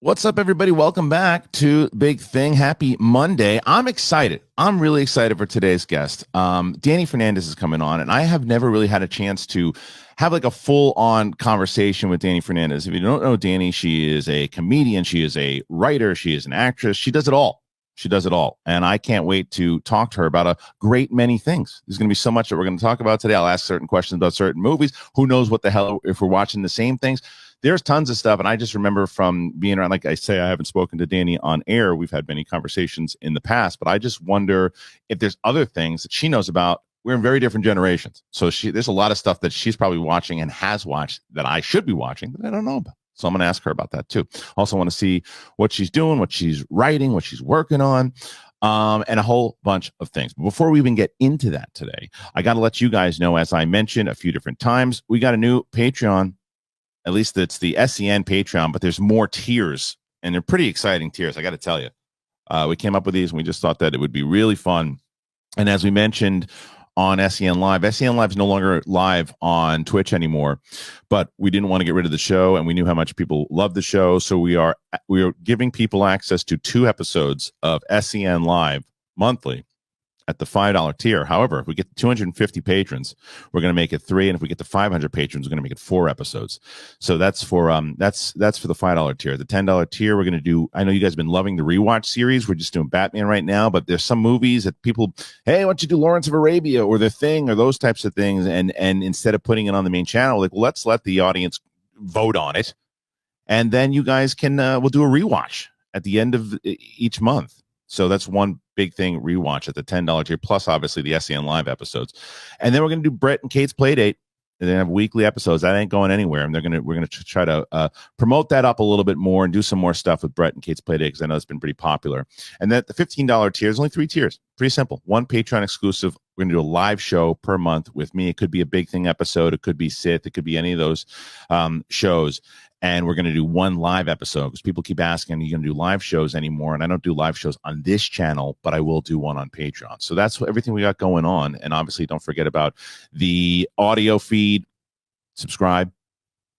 What's up, everybody? Welcome back to Big Thing. Happy Monday. I'm excited. I'm really excited for today's guest. Dani Fernandez is coming on, and I have never really had a chance to have like a full-on conversation with Dani Fernandez. If you don't know Dani, she is a comedian. She is a writer. She is an actress. She does it all. She does it all. And I can't wait to talk to her about a great many things. There's going to be so much that we're going to talk about today. I'll ask certain questions about certain movies. Who knows what the hell if we're watching the same things. There's tons of stuff. And I just remember from being around, like I say, I haven't spoken to Dani on air. We've had many conversations in the past, but I just wonder if there's other things that she knows about. We're in very different generations. So there's a lot of stuff that she's probably watching and has watched that I should be watching, but I don't know about. So I'm going to ask her about that too. Also want to see what she's doing, what she's writing, what she's working on, and a whole bunch of things. But before we even get into that today, I got to let you guys know, as I mentioned a few different times, we got a new Patreon. At least it's the SEN Patreon, but there's more tiers, and they're pretty exciting tiers, I got to tell you. We came up with these, and we just thought that it would be really fun. And as we mentioned on SEN Live is no longer live on Twitch anymore, but we didn't want to get rid of the show, and we knew how much people love the show, so we are giving people access to 2 episodes of SEN Live monthly at the $5 tier. However, if we get to 250 patrons, we're going to make it 3, and if we get to 500 patrons, we're going to make it 4 episodes. So that's for that's for the $5 tier. The $10 tier, we're going to do. I know you guys have been loving the rewatch series. We're just doing Batman right now, but there's some movies that people, hey, why don't you do Lawrence of Arabia or The Thing or those types of things? And instead of putting it on the main channel, like, well, let's let the audience vote on it, and then you guys can we'll do a rewatch at the end of each month. So that's one big thing, rewatch at the $10 tier, plus obviously the SEN Live episodes. And then we're going to do Brett and Kate's Playdate. And they have weekly episodes. That ain't going anywhere. And we're going to try to promote that up a little bit more and do some more stuff with Brett and Kate's Playdate, because I know it's been pretty popular. And then the $15 tier, there's only 3 tiers. Pretty simple. 1 Patreon exclusive. We're going to do a live show per month with me. It could be a Big Thing episode. It could be Sith. It could be any of those shows. And we're going to do 1 live episode, because people keep asking, are you going to do live shows anymore? And I don't do live shows on this channel, but I will do one on Patreon. So that's everything we got going on. And obviously, don't forget about the audio feed. Subscribe,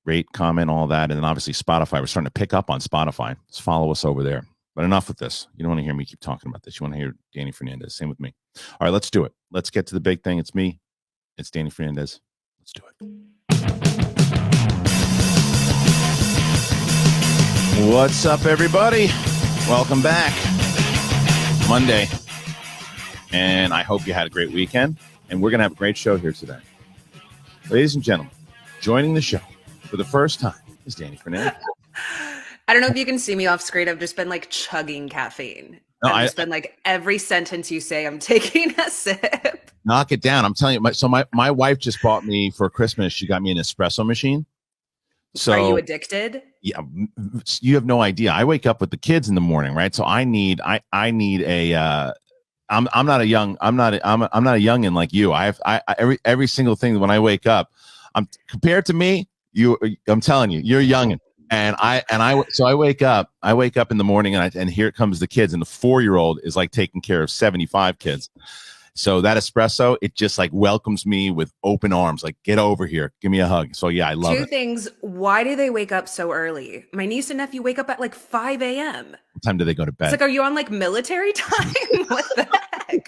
rate, comment, all that. And then obviously Spotify. We're starting to pick up on Spotify. Just follow us over there. But enough with this. You don't want to hear me keep talking about this. You want to hear Dani Fernandez. Same with me. All right, let's do it. Let's get to the big thing. It's me. It's Dani Fernandez. Let's do it. What's up, everybody? Welcome back. Monday. And I hope you had a great weekend. And we're going to have a great show here today. Ladies and gentlemen, joining the show for the first time is Dani Fernandez. I don't know if you can see me off screen. I've just been like chugging caffeine. I've just been like, every sentence you say, I'm taking a sip. Knock it down. I'm telling you. My wife just bought me for Christmas. She got me an espresso machine. So, are you addicted? Yeah, you have no idea. I wake up with the kids in the morning, right? So I need a. I'm not a youngin like you. I every single thing when I wake up, compared to me. I'm telling you, you're a youngin. So I wake up in the morning and here comes the kids, and the 4-year-old is like taking care of 75 kids. So that espresso, it just like welcomes me with open arms. Like, get over here. Give me a hug. So yeah, I love it. 2 things. Why do they wake up so early? My niece and nephew wake up at like 5 a.m. What time do they go to bed? It's like, are you on like military time? What the heck?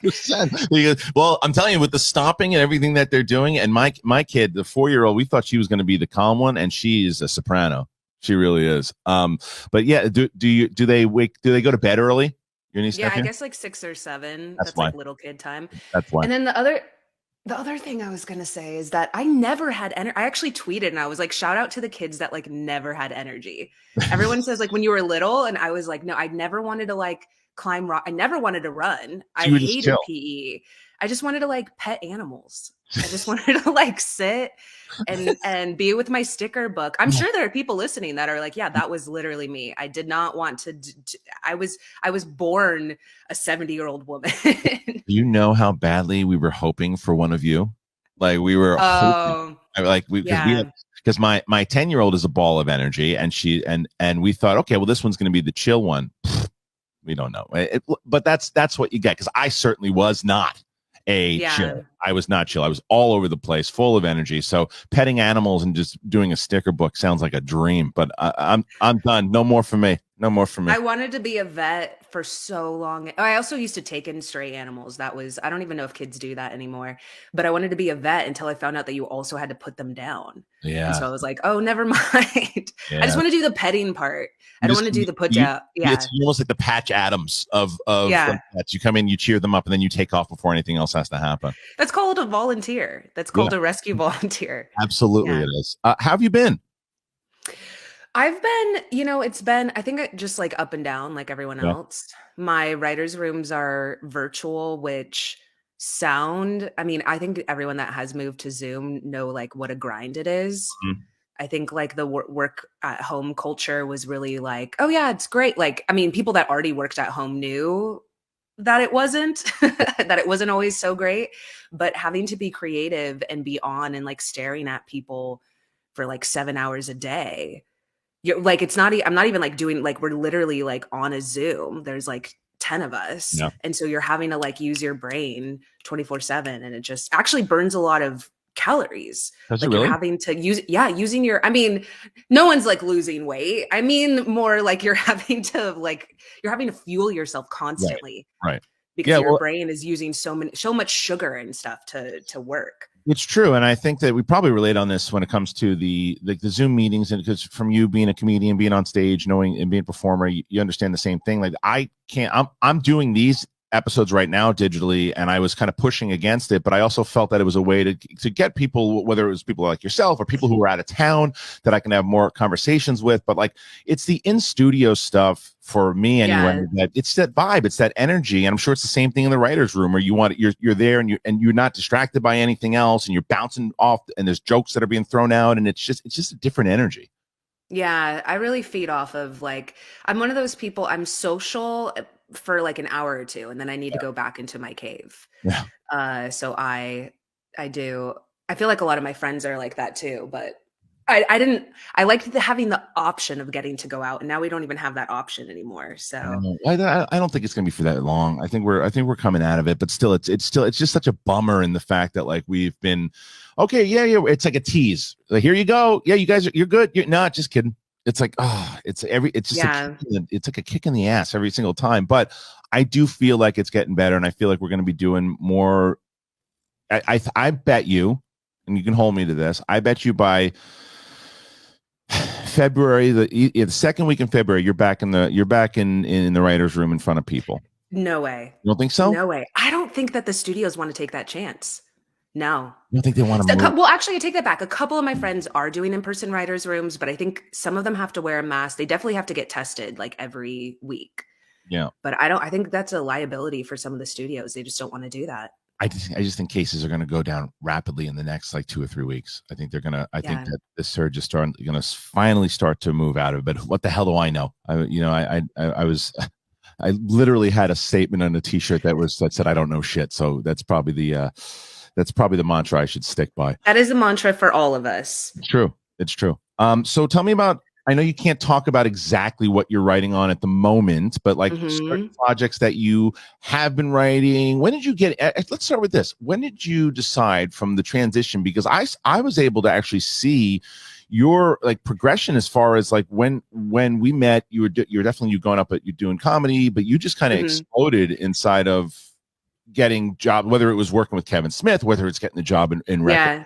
Well, I'm telling you, with the stopping and everything that they're doing, and my kid, the 4-year-old, we thought she was going to be the calm one, and she is a soprano. She really is. But yeah, do they go to bed early? Yeah, I guess like 6 or 7. That's like little kid time. That's why. And then the other thing I was gonna say is that I never had energy. I actually tweeted and I was like, shout out to the kids that like never had energy. Everyone says like when you were little, and I was like, no, I never wanted to like climb rock. I never wanted to run. I hated PE. I just wanted to like pet animals. I just wanted to like sit and be with my sticker book. I'm sure there are people listening that are like, yeah, that was literally me. I did not want to. I was born a 70-year-old woman. Do you know how badly we were hoping for one of you? Like we were hoping, like because my 10-year-old is a ball of energy, and we thought, okay, well, this one's going to be the chill one. We don't know, but that's what you get, because I certainly was not chill. I was not chill. I was all over the place, full of energy. So petting animals and just doing a sticker book sounds like a dream. But I'm done. No more for me. No more for me. I wanted to be a vet for so long. I also used to take in stray animals. That was, I don't even know if kids do that anymore, but I wanted to be a vet until I found out that you also had to put them down. And Yeah. so I was like, oh, never mind. I just Yeah. want to do the petting part. I You don't just want to do the put you down. it's Yeah. almost like the Patch Adams of Yeah. pets. You come in, you cheer them up, and then you take off before anything else has to happen. That's called a volunteer. That's Yeah, called a rescue volunteer. absolutely Yeah. it is. How have you been? I've been, it's been, I think just like up and down, like everyone Yeah. else. My writers' rooms are virtual, which I mean, I think everyone that has moved to Zoom know like what a grind it is. Mhm. I think like the work at home culture was really like, oh yeah, it's great. Like, I mean, people that already worked at home knew that it wasn't, that it wasn't always so great, but having to be creative and be on and like staring at people for like 7 hours a day, you're like, it's not, I'm not even like doing, like, we're literally like on a Zoom. There's like 10 of us. Yeah. And so you're having to like use your brain 24/7. And it just actually burns a lot of calories. Does it Like you're really? having to using your, I mean, no one's like losing weight. I mean, more like you're having to fuel yourself Right. constantly Right. because Yeah. your Well, brain is using so much sugar and stuff to work. it's true, and I think that we probably relate on this when it comes to the Zoom meetings, and because from you being a comedian, being on stage, knowing and being a performer, you understand the same thing. Like I can't. I'm doing these episodes right now digitally, and I was kind of pushing against it, but I also felt that it was a way to get people, whether it was people like yourself or people who were out of town, that I can have more conversations with. But like it's the in studio stuff for me anyway. Yeah. That it's that vibe, it's that energy, and I'm sure it's the same thing in the writers' room, where you're there and you're not distracted by anything else, and you're bouncing off, and there's jokes that are being thrown out, and it's just a different energy. Yeah, I really feed off of like, I'm one of those people, I'm social for like an hour or two and then I need to go back into my cave. Yeah. So I do, I feel like a lot of my friends are like that too, but I didn't, I liked having the option of getting to go out, and now we don't even have that option anymore. I So don't know. I don't think it's going to be for that long. I think we're coming out of it, but still, it's just such a bummer in the fact that like we've been, okay, yeah. It's like a tease. Like here you go. Yeah, you guys, you're good. You're not just kidding. It's like it's just yeah, it's like a kick in the ass every single time. But I do feel like it's getting better, and I feel like we're going to be doing more. I bet you, and you can hold me to this. I bet you by February, the second week in February, you're back in the writers' room in front of people. no way. You don't think so? No way. I don't think that the studios want to take that chance. No. You don't think they want to move? Well, actually, I take that back. A couple of my friends are doing in-person writers' rooms, but I think some of them have to wear a mask. They definitely have to get tested like every week. Yeah. But I think that's a liability for some of the studios. They just don't want to do that. I just think cases are going to go down rapidly in the next like 2 or 3 weeks. I think they're gonna. I think Yeah. that this surge is going to finally start to move out of it. But what the hell do I know? I was. I literally had a statement on a T-shirt that said I don't know shit. So that's probably the mantra I should stick by. That is a mantra for all of us. It's true. It's true. So tell me about. I know you can't talk about exactly what you're writing on at the moment, but like certain projects that you have been writing. When did you get? Let's start with this. When did you decide from the transition? Because I was able to actually see your like progression as far as like when we met. You're definitely going up, but you're doing comedy, but you just kind of exploded inside of getting job, whether it was working with Kevin Smith, whether it's getting the job in record. Yeah.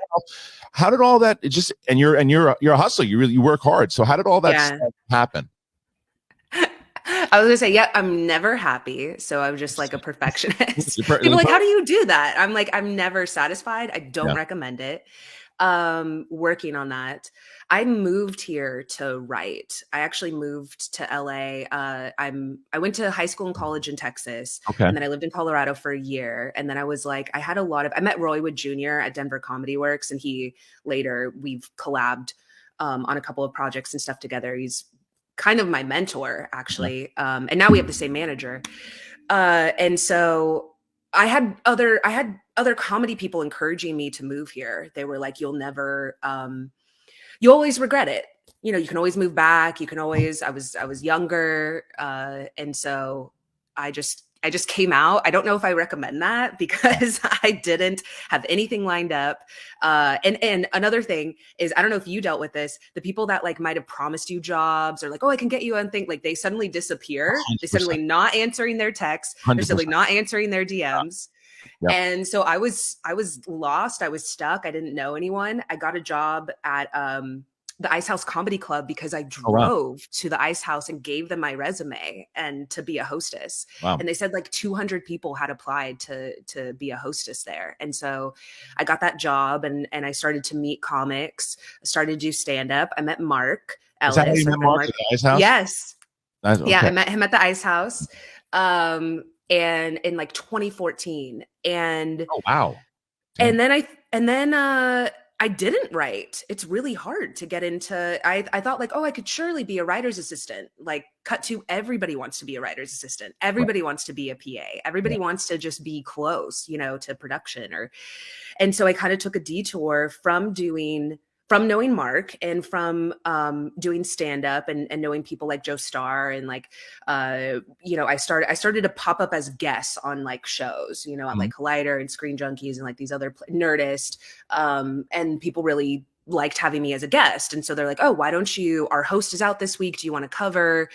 How did all that? It just and you're a hustler. You work hard. So how did all that stuff happen? I was gonna say, yeah, I'm never happy. So I'm just like a perfectionist. People are like, how do you do that? I'm like, I'm never satisfied. I don't recommend it. Working on that. I moved here to write. I actually moved to LA. I went to high school and college in Texas. Okay. And then I lived in Colorado for a year. And then I was like, I met Roy Wood Jr. at Denver Comedy Works, and we've collabed on a couple of projects and stuff together. He's kind of my mentor, actually. And now we have the same manager. And so I had other comedy people encouraging me to move here. They were like, you'll always regret it. You know, you can always move back. I was younger. And so I just I just came out. I don't know if I recommend that because I didn't have anything lined up. And another thing is, I don't know if you dealt with this. The people that like might have promised you jobs or like, oh, I can get you on thing, like they suddenly disappear. They 100%. suddenly not answering their texts. They're suddenly 100%. not answering their DMs. Yep. And so I was lost. I was stuck. I didn't know anyone. I got a job at the Ice House Comedy Club because I Oh, wow. drove to the Ice House and gave them my resume and to be a hostess. Wow. And they said like 200 people had applied to be a hostess there. And so I got that job and I started to meet comics. I started to do stand up. I met Mark Ellis. Is that how you met Mark at the Ice House? Yes. Okay. Yeah, I met him at the Ice House. And in like 2014. And oh, wow. Damn. And then I didn't write. It's really hard to get into. I thought like, oh, I could surely be a writer's assistant. Like, cut to everybody wants to be a writer's assistant. Everybody wants to be a PA. Everybody wants to just be close, to production. And so I kind of took a detour from knowing Mark and from doing stand up and knowing people like Joe Starr and like I started to pop up as guests on like shows, on like Collider and Screen Junkies and like these other Nerdist, and people really liked having me as a guest. And so they're like, oh, why don't you? Our host is out this week. Do you want to cover?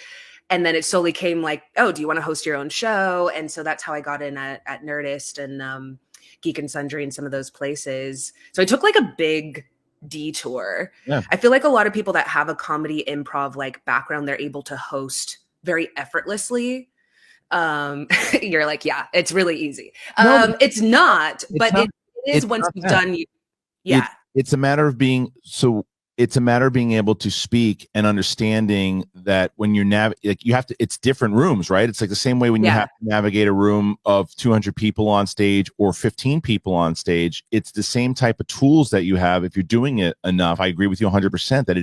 And then it slowly came like, oh, do you want to host your own show? And so that's how I got in at Nerdist and Geek and Sundry and some of those places. So I took like a big detour. Yeah. I feel like a lot of people that have a comedy improv like background, they're able to host very effortlessly. You're like, yeah, it's really easy. It's not, but it is once you've done. Yeah, it's a matter of being so. It's a matter of being able to speak and understanding that when you're like you have to, it's different rooms, right? It's like the same way when you have to navigate a room of 200 people on stage or 15 people on stage. It's the same type of tools that you have if you're doing it enough. I agree with you 100% that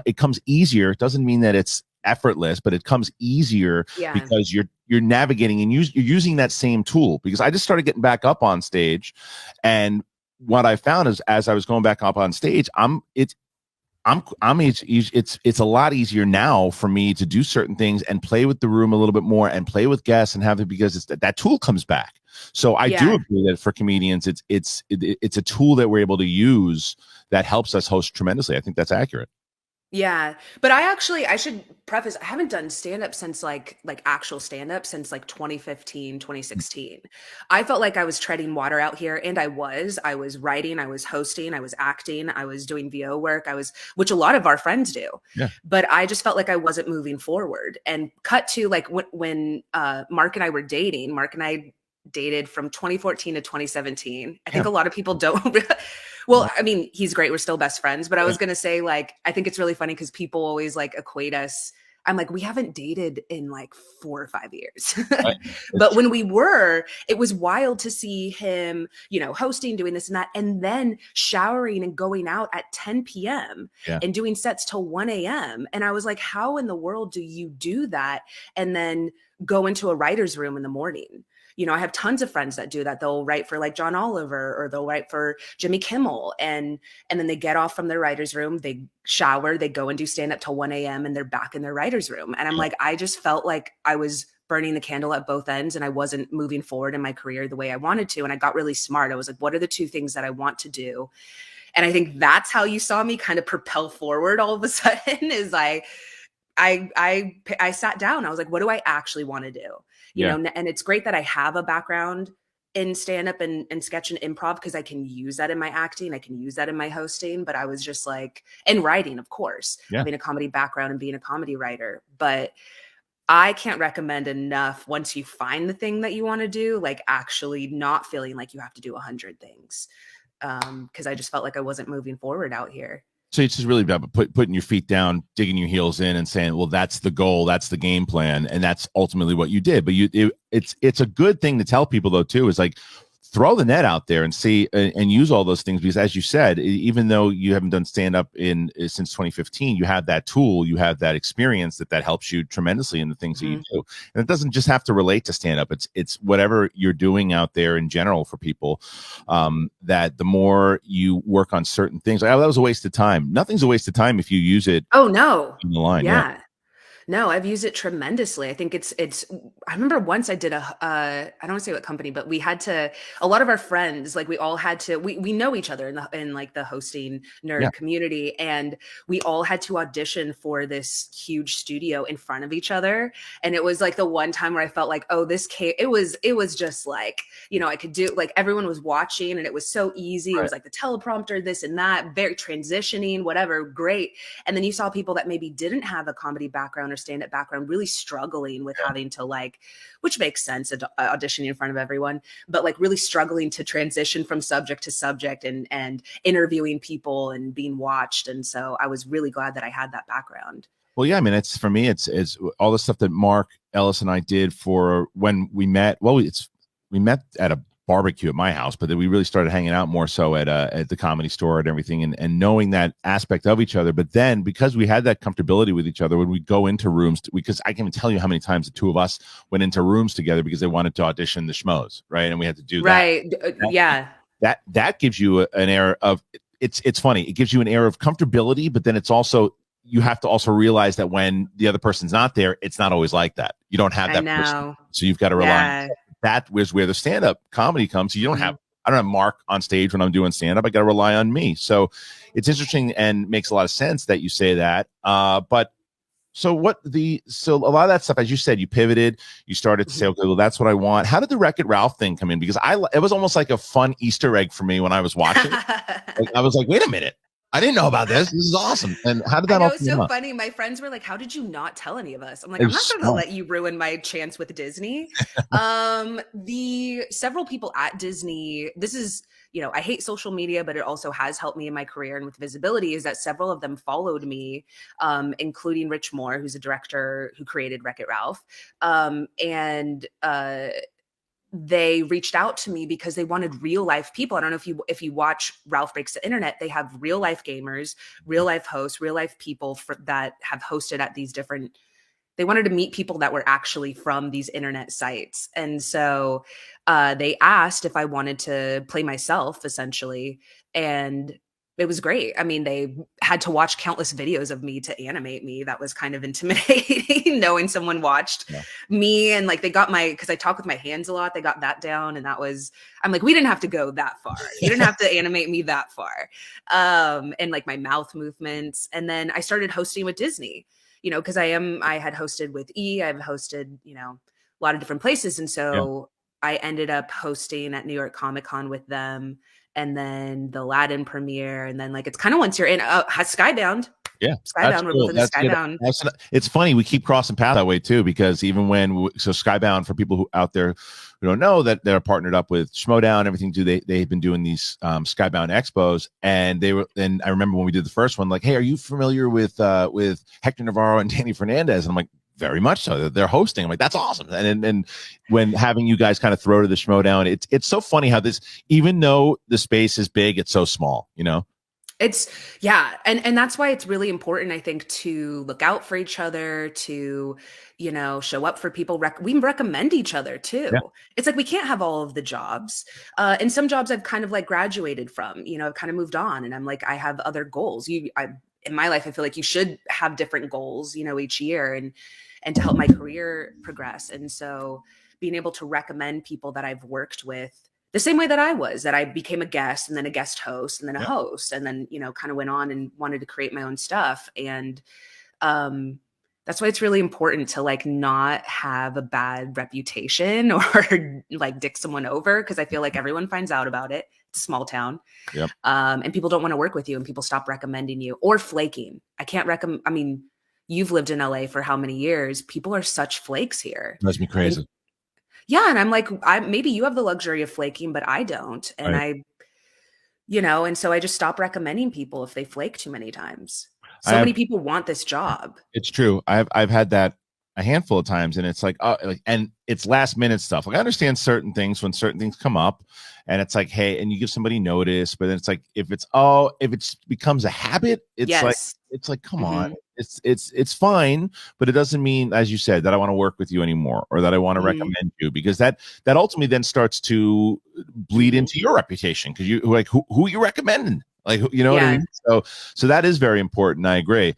it comes easier. It doesn't mean that it's effortless, but it comes easier because you're navigating and you're using that same tool. Because I just started getting back up on stage, and what I found is as I was going back up on stage, it's a lot easier now for me to do certain things and play with the room a little bit more and play with guests and have it because that tool comes back. So I do agree that for comedians, it's a tool that we're able to use that helps us host tremendously. I think that's accurate. Yeah. But I should preface, I haven't done stand-up since like actual stand-up since like 2015, 2016. I felt like I was treading water out here, and I was writing, I was hosting, I was acting, I was doing VO work, which a lot of our friends do. Yeah. But I just felt like I wasn't moving forward. And cut to like when Mark and I were dating, Mark and I dated from 2014 to 2017. I think a lot of people don't. Well, I mean, he's great. We're still best friends. But I was going to say, like, I think it's really funny because people always like equate us. I'm like, we haven't dated in like 4 or 5 years. Right. But when we were, it was wild to see him, hosting, doing this and that, and then showering and going out at 10 p.m. And doing sets till 1 a.m. And I was like, how in the world do you do that? And then go into a writer's room in the morning? I have tons of friends that do that. They'll write for like John Oliver or they'll write for Jimmy Kimmel. And then they get off from their writer's room, they shower, they go and do stand up till 1 a.m. and they're back in their writer's room. And I'm like, I just felt like I was burning the candle at both ends and I wasn't moving forward in my career the way I wanted to. And I got really smart. I was like, what are the 2 things that I want to do? And I think that's how you saw me kind of propel forward all of a sudden is I sat down. I was like, what do I actually want to do? And it's great that I have a background in stand-up and sketch and improv because I can use that in my acting. I can use that in my hosting. But I was just like, and writing, of course, having a comedy background and being a comedy writer. But I can't recommend enough once you find the thing that you want to do, like actually not feeling like you have to do 100 things. Because I just felt like I wasn't moving forward out here. So it's just really about putting your feet down, digging your heels in, and saying, "Well, that's the goal, that's the game plan," and that's ultimately what you did. But it's a good thing to tell people though too. Is like throw the net out there and see and use all those things because, as you said, even though you haven't done stand up since 2015, you have that tool, you have that experience that helps you tremendously in the things that you do. And it doesn't just have to relate to stand up. It's whatever you're doing out there in general for people. That the more you work on certain things, like, oh, that was a waste of time. Nothing's a waste of time if you use it. Oh no, in the line. Yeah. No, I've used it tremendously. I think it's I remember once I did a I don't want to say what company, but we had to a lot of our friends, like we all had to we know each other in like the hosting Yeah. nerd community, and we all had to audition for this huge studio in front of each other. And it was like the one time where I felt like, oh, it was just like, I could do, like, everyone was watching and it was so easy. It Right. was like the teleprompter, this and that, very transitioning, whatever, great. And then you saw people that maybe didn't have a comedy background or stand-up background really struggling with having to, like, which makes sense, auditioning in front of everyone, but like really struggling to transition from subject to subject, and interviewing people and being watched. And so I was really glad that I had that background. Well, yeah, I mean, it's for me, it's all the stuff that Mark Ellis and I did for when we met. Well, we met at a barbecue at my house, but then we really started hanging out more so at the Comedy Store and everything, and knowing that aspect of each other. But then because we had that comfortability with each other, when we go into rooms, because I can tell you how many times the two of us went into rooms together because they wanted to audition the schmoes, right? And we had to do that. Right. Yeah. That gives you an air of it's funny. It gives you an air of comfortability, but then it's also, you have to also realize that when the other person's not there, it's not always like that. You don't have I that person, know. so you've got to rely on Yeah. that. Was where the stand-up comedy comes. You don't have, Mhm. I don't have Mark on stage when I'm doing stand-up. I got to rely on me. So it's interesting and makes a lot of sense that you say that. But so so a lot of that stuff, as you said, you pivoted, you started to say, okay, well, that's what I want. How did the Wreck-It Ralph thing come in? Because it was almost like a fun Easter egg for me when I was watching it. Like, I was like, wait a minute, I didn't know about this. This is awesome. And how did I that all know, it's come so up? funny. My friends were like, "How did you not tell any of us?" I'm like, It "I'm was not going to smart. let you ruin my chance with Disney." The several people at Disney, this is, I hate social media, but it also has helped me in my career and with visibility, is that several of them followed me, including Rich Moore, who's a director who created Wreck-It Ralph. And they reached out to me because they wanted real life people. I don't know if you watch Ralph Breaks the Internet, they have real life gamers, real life hosts, real life people that have hosted at these different. They wanted to meet people that were actually from these internet sites, and so they asked if I wanted to play myself, essentially, and it was great. I mean, they had to watch countless videos of me to animate me. That was kind of intimidating, knowing someone watched Yeah. me, and like they got because I talk with my hands a lot. They got that down, and I'm like, we didn't have to go that far. You didn't have to animate me that far, and like my mouth movements. And then I started hosting with Disney, because I had hosted with I've hosted, a lot of different places. And Yeah. so I ended up hosting at New York Comic Con with them, and then the Aladdin premiere. And then, like, it's kind of once you're in, Skybound, Yeah, that's We're both cool. in the That's good. Skybound. It's funny, we keep crossing paths that way too, because even so Skybound, for people who out there who don't know, that they're partnered up with Schmodown and everything. They've been doing these Skybound Expos, and I remember when we did the first one, like, hey, are you familiar with Hector Navarro and Dani Fernandez? And I'm like, very much so. They're hosting. I'm like, that's awesome. And when having you guys kind of throw to the Schmodown, it's so funny how this, even though the space is big, it's so small, It's yeah, and that's why it's really important, I think, to look out for each other, to, show up for people. We recommend each other too. Yeah. It's like we can't have all of the jobs. And some jobs I've kind of like graduated from, I've kind of moved on, and I'm like, I have other goals. In my life, I feel like you should have different goals, each year, and to help my career progress. And so being able to recommend people that I've worked with the same way that I became a guest, and then a guest host, and then a Yeah. host, and then, kind of went on and wanted to create my own stuff. And that's why it's really important to, like, not have a bad reputation or like dick someone over, because I feel like everyone finds out about it. It's a small town. Yep. And people don't want to work with you, and people stop recommending you, or flaking. I can't recommend. I mean, you've lived in LA for how many years? People are such flakes here. Drives me crazy. Yeah, and I'm like, maybe you have the luxury of flaking, but I don't. And Right. and so I just stop recommending people if they flake too many times. I So have many people want this job. It's true. I've had that a handful of times, and it's like, oh, and it's last minute stuff. Like, I understand certain things when certain things come up, and it's like, hey, and you give somebody notice, but then it's like, if it becomes a habit, Yes. it's like, come on, it's fine, but it doesn't mean, as you said, that I want to work with you anymore, or that I want to recommend you, because that ultimately then starts to bleed into your reputation, because who are you recommending? Like, you know what I Yeah. mean? So that is very important. I agree.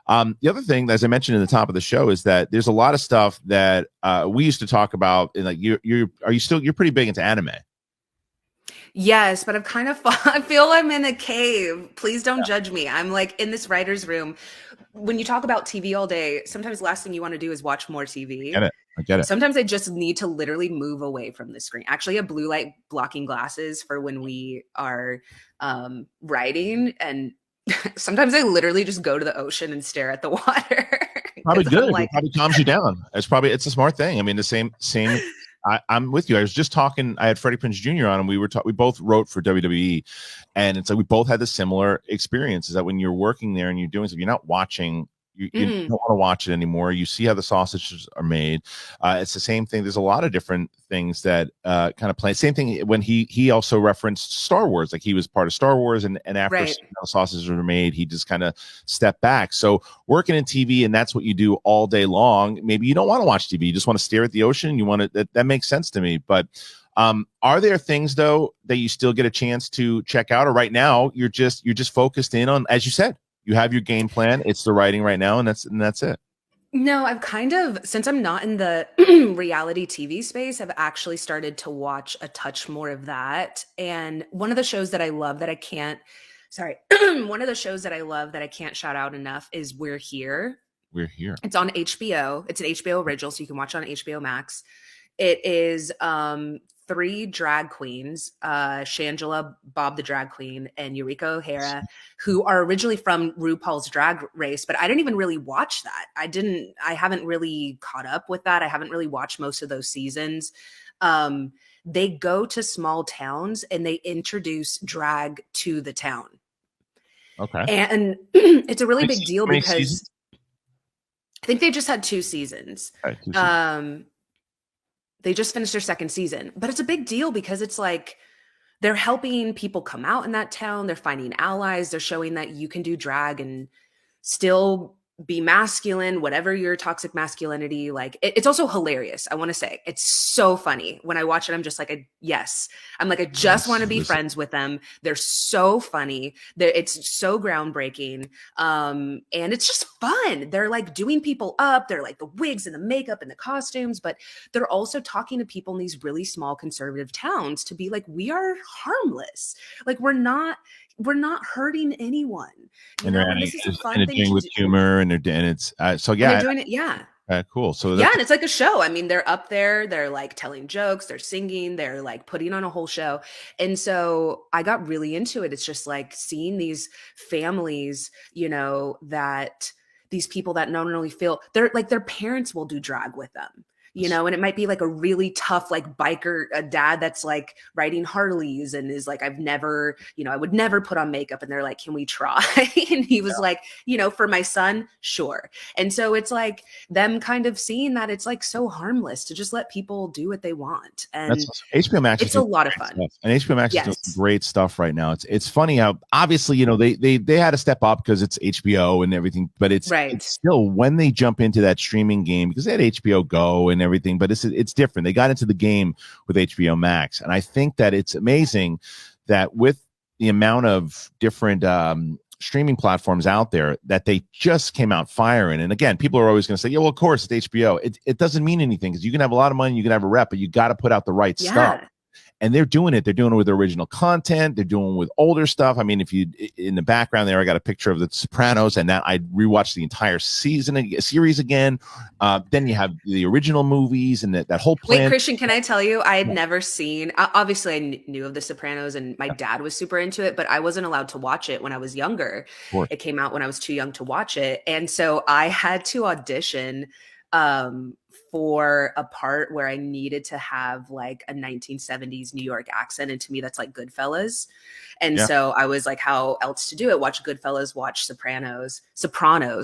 The other thing, as I mentioned in the top of the show, is that there's a lot of stuff that we used to talk about. And like, you're pretty big into anime. Yes, but I feel I'm in a cave. Please don't judge me. I'm like in this writer's room. When you talk about TV all day, sometimes the last thing you want to do is watch more TV. I get it. Sometimes I just need to literally move away from the screen. Actually, I have blue light blocking glasses for when we are writing. And sometimes I literally just go to the ocean and stare at the water. Probably good. Like, It probably calms you down. It's a smart thing. I mean, the same. I'm with you. I was just talking. I had Freddie Prinze Jr. on, and we both wrote for WWE, and it's like we both had the similar experience. Is that when you're working there and you're doing something, you're not watching. You don't want to watch it anymore. You see how the sausages are made. It's the same thing. There's a lot of different things that kind of play. Same thing when he also referenced Star Wars. Like he was part of Star Wars, and after the sausages were made, he just kind of stepped back. So working in TV, and that's what you do all day long. Maybe you don't want to watch TV. You just want to stare at the ocean. You want to. That makes sense to me. But are there things though that you still get a chance to check out, or right now you're just focused in on, as you said? You have your game plan. It's the writing right now, and that's it. No, I've kind of, since I'm not in the reality TV space, I've actually started to watch a touch more of that. And one of the shows that I love that I can't, one of the shows that I love that I can't shout out enough is We're Here. We're Here. It's on HBO. It's an HBO original, so you can watch it on HBO Max. It is 3 drag queens, Shangela, Bob the drag queen, and Eureka O'Hara, who are originally from RuPaul's Drag Race, but I didn't even really watch that. I haven't really caught up with that. I haven't really watched most of those seasons. They go to small towns and they introduce drag to the town. Okay. And it's a really big deal because seasons? I think they just had 2 seasons. Right, 2 seasons. They just finished their 2nd season, but it's a big deal because it's like they're helping people come out in that town. They're finding allies. They're showing that you can do drag and still be masculine, whatever your toxic masculinity. Like it's also hilarious. I want to say it's so funny. When I watch it, I'm just like, yes. I'm like, I just want to be friends with them. They're so funny. It's so groundbreaking. And it's just fun. They're like doing people up. They're like the wigs and the makeup and the costumes, but they're also talking to people in these really small conservative towns to be like, we are harmless. Like we're not hurting anyone. And this is a fun thing doing with humor, and it's so yeah. And they're doing it, yeah. Cool. So yeah, and it's like a show. I mean, they're up there, they're like telling jokes, they're singing, they're like putting on a whole show. And so I got really into it. It's just like seeing these families, that these people that not only feel they're like their parents will do drag with them. And it might be like a really tough, like biker, a dad that's like riding Harleys and is like, I've never, I would never put on makeup. And they're like, can we try? And he was like, for my son, sure. And so it's like them kind of seeing that it's like so harmless to just let people do what they want. And HBO Max. It's a lot of fun. Stuff. And HBO Max is doing great stuff right now. It's funny how obviously, they had to step up because it's HBO and everything, but it's still when they jump into that streaming game, because they had HBO Go and everything, but it's different. They got into the game with HBO Max, and I think that it's amazing that with the amount of different streaming platforms out there that they just came out firing. And again, people are always going to say, yeah, well, of course it's HBO. It doesn't mean anything because you can have a lot of money, you can have a rep, but you got to put out the right stuff. And they're doing it. They're doing it with original content. They're doing it with older stuff. I mean, if you in the background there, I got a picture of The Sopranos, and that I rewatched the entire series again. Then you have the original movies and that whole plan. Wait, Kristian, can I tell you? I had never seen. Obviously, I knew of The Sopranos, and my dad was super into it, but I wasn't allowed to watch it when I was younger. It came out when I was too young to watch it, and so I had to audition for a part where I needed to have like a 1970s New York accent. And to me, that's like Goodfellas. And so I was like, how else to do it? Watch Goodfellas, watch Sopranos,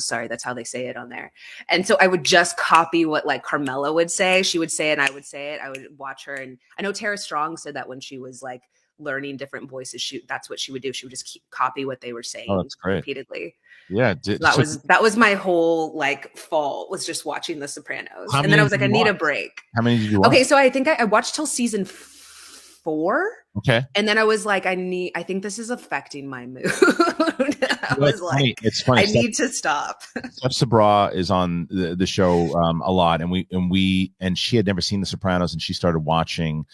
sorry, that's how they say it on there. And so I would just copy what like Carmela would say. She would say it and I would say it. I would watch her. And I know Tara Strong said that when she was like learning different voices, that's what she would do. She would just copy what they were saying repeatedly. Yeah, that was my whole like fall was just watching The Sopranos, and then I was like, I need a break. How many did you watch? Okay, so I think I watched till season 4. Okay. And then I was like, I think this is affecting my mood. I was like, It's funny. I need to stop. Steph Sabra is on the show a lot, and she had never seen The Sopranos, and she started watching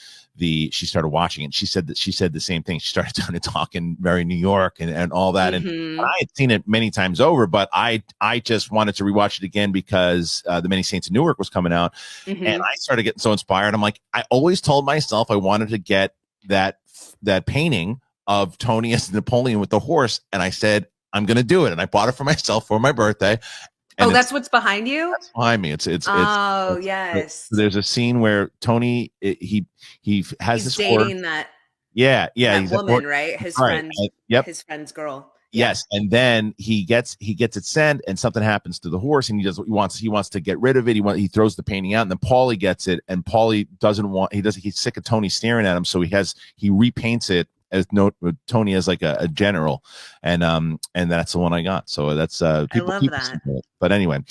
and she said the same thing. She started kind of talking very New York and all that. And I had seen it many times over, but I just wanted to rewatch it again because The Many Saints of Newark was coming out, and I started getting so inspired. I'm like, I always told myself I wanted to get that painting of Tony as Napoleon with the horse, and I said I'm going to do it, and I bought it for myself for my birthday. And that's what's behind you? That's behind me. It's yes. There's a scene where Tony he's this dating horse. that He's woman, right? His friend, his friend's girl. Yes, and then he gets it sent, and something happens to the horse, and he wants to get rid of it. He throws the painting out, and then Paulie gets it, and Paulie he's sick of Tony staring at him, so he repaints it as Tony as like a general, and that's the one I got. So that's people. I love that. But anyway,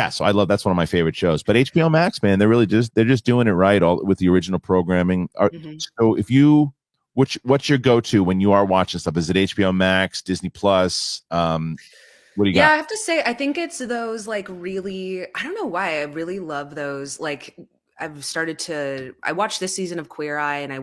so I love that's one of my favorite shows. But HBO Max, man, they're just doing it right all with the original programming. So if you what's your go-to when you are watching stuff? Is it HBO Max, Disney Plus? What do you got? Yeah, I have to say, I think it's those like really, I don't know why I really love those. Like I watched this season of Queer Eye, and I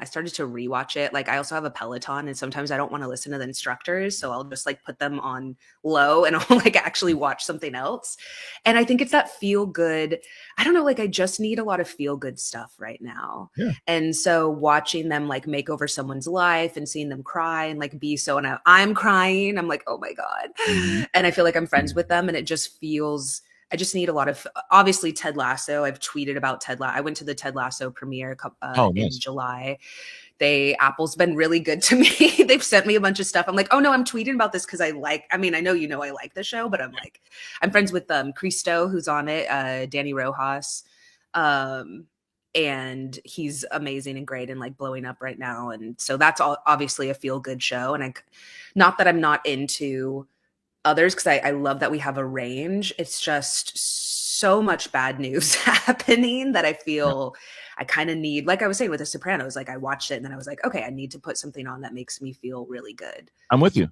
started to rewatch it. Like I also have a Peloton, and sometimes I don't want to listen to the instructors. So I'll just like put them on low and I'll like actually watch something else. And I think it's that feel good. I don't know, like I just need a lot of feel good stuff right now. Yeah. And so watching them like make over someone's life and seeing them cry and like be so, and I'm crying, I'm like, oh my God. And I feel like I'm friends with them, and it just feels, I just need a lot of, obviously Ted Lasso. I've tweeted about Ted Lasso. I went to the Ted Lasso premiere in July. Apple's been really good to me. They've sent me a bunch of stuff. I'm like, oh no, I'm tweeting about this because I know I like the show, but I'm friends with Cristo, who's on it, Danny Rojas. And he's amazing and great and like blowing up right now. And so that's obviously a feel good show. And not that I'm not into others, because I love that we have a range. It's just so much bad news happening that I feel I kind of need, like I was saying with The Sopranos, like I watched it and then I was like, okay, I need to put something on that makes me feel really good. I'm with you.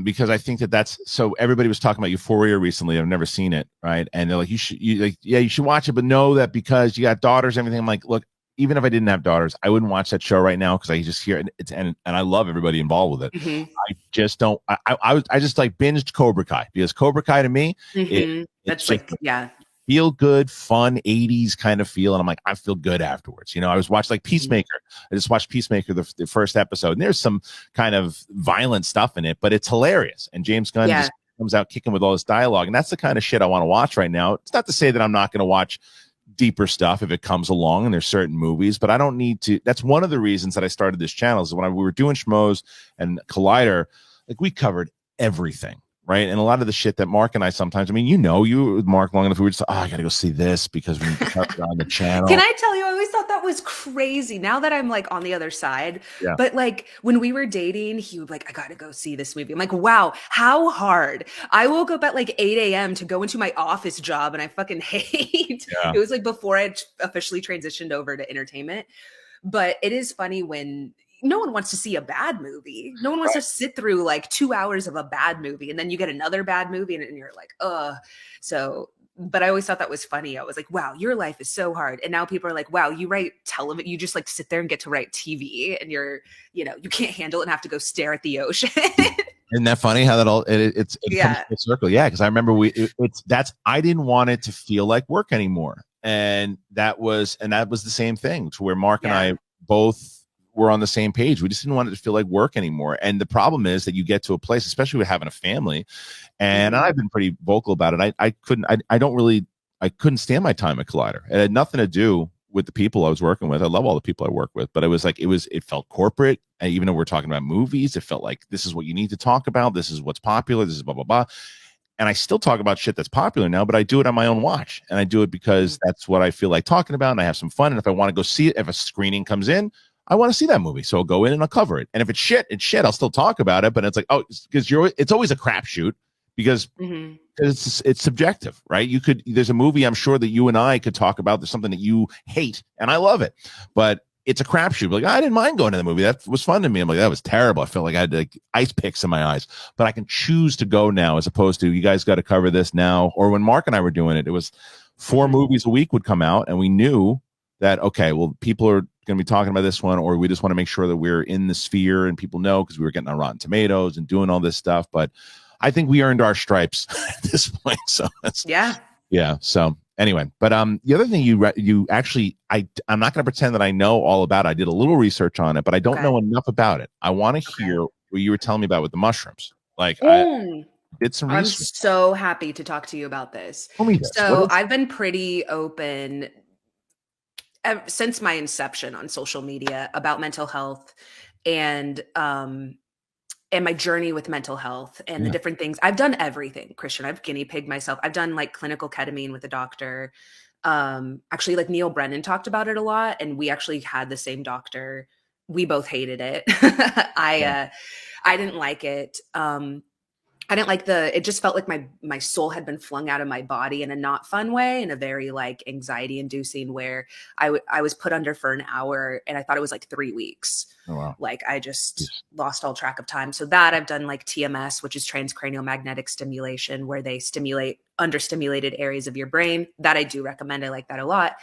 Because I think that's so everybody was talking about Euphoria recently. I've never seen it. Right. And they're like, you should watch it, but know that because you got daughters, everything. I'm like, look, even if I didn't have daughters, I wouldn't watch that show right now because I just hear it. And I love everybody involved with it. I just don't. I just like binged Cobra Kai because Cobra Kai to me, that's like feel good, fun 80s kind of feel, and I'm like, I feel good afterwards. I was watching like Peacemaker. I just watched Peacemaker the first episode, and there's some kind of violent stuff in it, but it's hilarious. And James Gunn just comes out kicking with all this dialogue, and that's the kind of shit I want to watch right now. It's not to say that I'm not going to watch deeper stuff if it comes along, and there's certain movies, but I don't need to. That's one of the reasons that I started this channel is when we were doing Schmoes and Collider, like we covered everything, right? And a lot of the shit that Mark and I sometimes, you with Mark long enough, we were just, I gotta go see this because we need to cover it on the channel. Can I tell you, I always thought that was crazy. Now that I'm like on the other side, but like when we were dating, he would like, I gotta go see this movie. I'm like, wow, how hard. I woke up at like 8 a.m. to go into my office job, and I fucking hate. It was like before I officially transitioned over to entertainment. But it is funny when no one wants to see a bad movie. No one wants to sit through like 2 hours of a bad movie, and then you get another bad movie, and you're like, ugh. So, but I always thought that was funny. I was like, wow, your life is so hard. And now people are like, wow, you write television. You just like sit there and get to write TV, and you can't handle it and have to go stare at the ocean. Isn't that funny how that all it comes full circle? Yeah, because I remember I didn't want it to feel like work anymore, and that was the same thing to where Mark and I both were on the same page. We just didn't want it to feel like work anymore. And the problem is that you get to a place, especially with having a family, and I've been pretty vocal about it. I couldn't stand my time at Collider. It had nothing to do with the people I was working with. I love all the people I work with, but it felt corporate. And even though we're talking about movies, it felt like this is what you need to talk about. This is what's popular. This is blah, blah, blah. And I still talk about shit that's popular now, but I do it on my own watch. And I do it because that's what I feel like talking about. And I have some fun. And if I want to go see it, if a screening comes in, I want to see that movie. So I'll go in and I'll cover it. And if it's shit, it's shit. I'll still talk about it. But it's like, it's always a crapshoot because it's subjective, right? There's a movie I'm sure that you and I could talk about. There's something that you hate and I love it. But it's a crapshoot. Like, I didn't mind going to the movie. That was fun to me. I'm like, that was terrible. I felt like I had like ice picks in my eyes. But I can choose to go now, as opposed to, you guys got to cover this now. Or when Mark and I were doing it, it was 4 movies a week would come out, and we knew that, okay, well, people are going to be talking about this one, or we just want to make sure that we're in the sphere and people know, because we were getting on Rotten Tomatoes and doing all this stuff. But I think we earned our stripes at this point. So that's, yeah. So anyway, but the other thing you actually, I'm not going to pretend that I know all about it. I did a little research on it, but I don't know enough about it. I want to hear what you were telling me about with the mushrooms. Like, I did some research. I'm so happy to talk to you about this. Tell me this. So I've been pretty open since my inception on social media about mental health and my journey with mental health and the different things. I've done everything, Kristian. I've guinea pigged myself. I've done like clinical ketamine with a doctor. Actually, like Neil Brennan talked about it a lot, and we actually had the same doctor. We both hated it. I didn't like it. I didn't like it just felt like my soul had been flung out of my body in a not fun way, in a very like anxiety inducing, where I was put under for an hour and I thought it was like 3 weeks. Oh, wow. Like I just lost all track of time. So that I've done like TMS, which is transcranial magnetic stimulation, where they stimulate understimulated areas of your brain. That I do recommend. I like that a lot.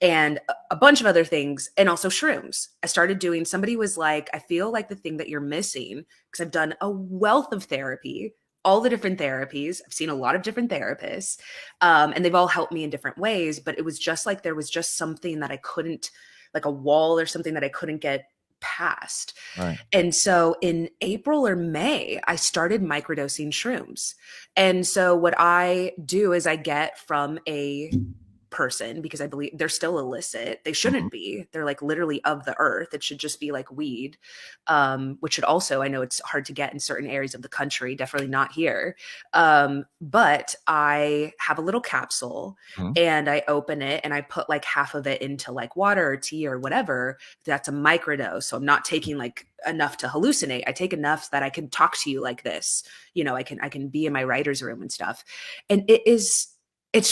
And a bunch of other things, and also shrooms. I started doing, somebody was like, I feel like the thing that you're missing, because I've done a wealth of therapy, all the different therapies. I've seen a lot of different therapists, and they've all helped me in different ways. But it was just like, there was just something that I couldn't, like a wall or something that I couldn't get past. Right. And so in April or May, I started microdosing shrooms. And so what I do is I get from a person, because I believe they're still illicit. They shouldn't be. They're like literally of the earth. It should just be like weed, which should also, I know it's hard to get in certain areas of the country, definitely not here. But I have a little capsule and I open it and I put like half of it into like water or tea or whatever. That's a microdose. So I'm not taking like enough to hallucinate. I take enough that I can talk to you like this. You know, I can be in my writer's room and stuff. And it's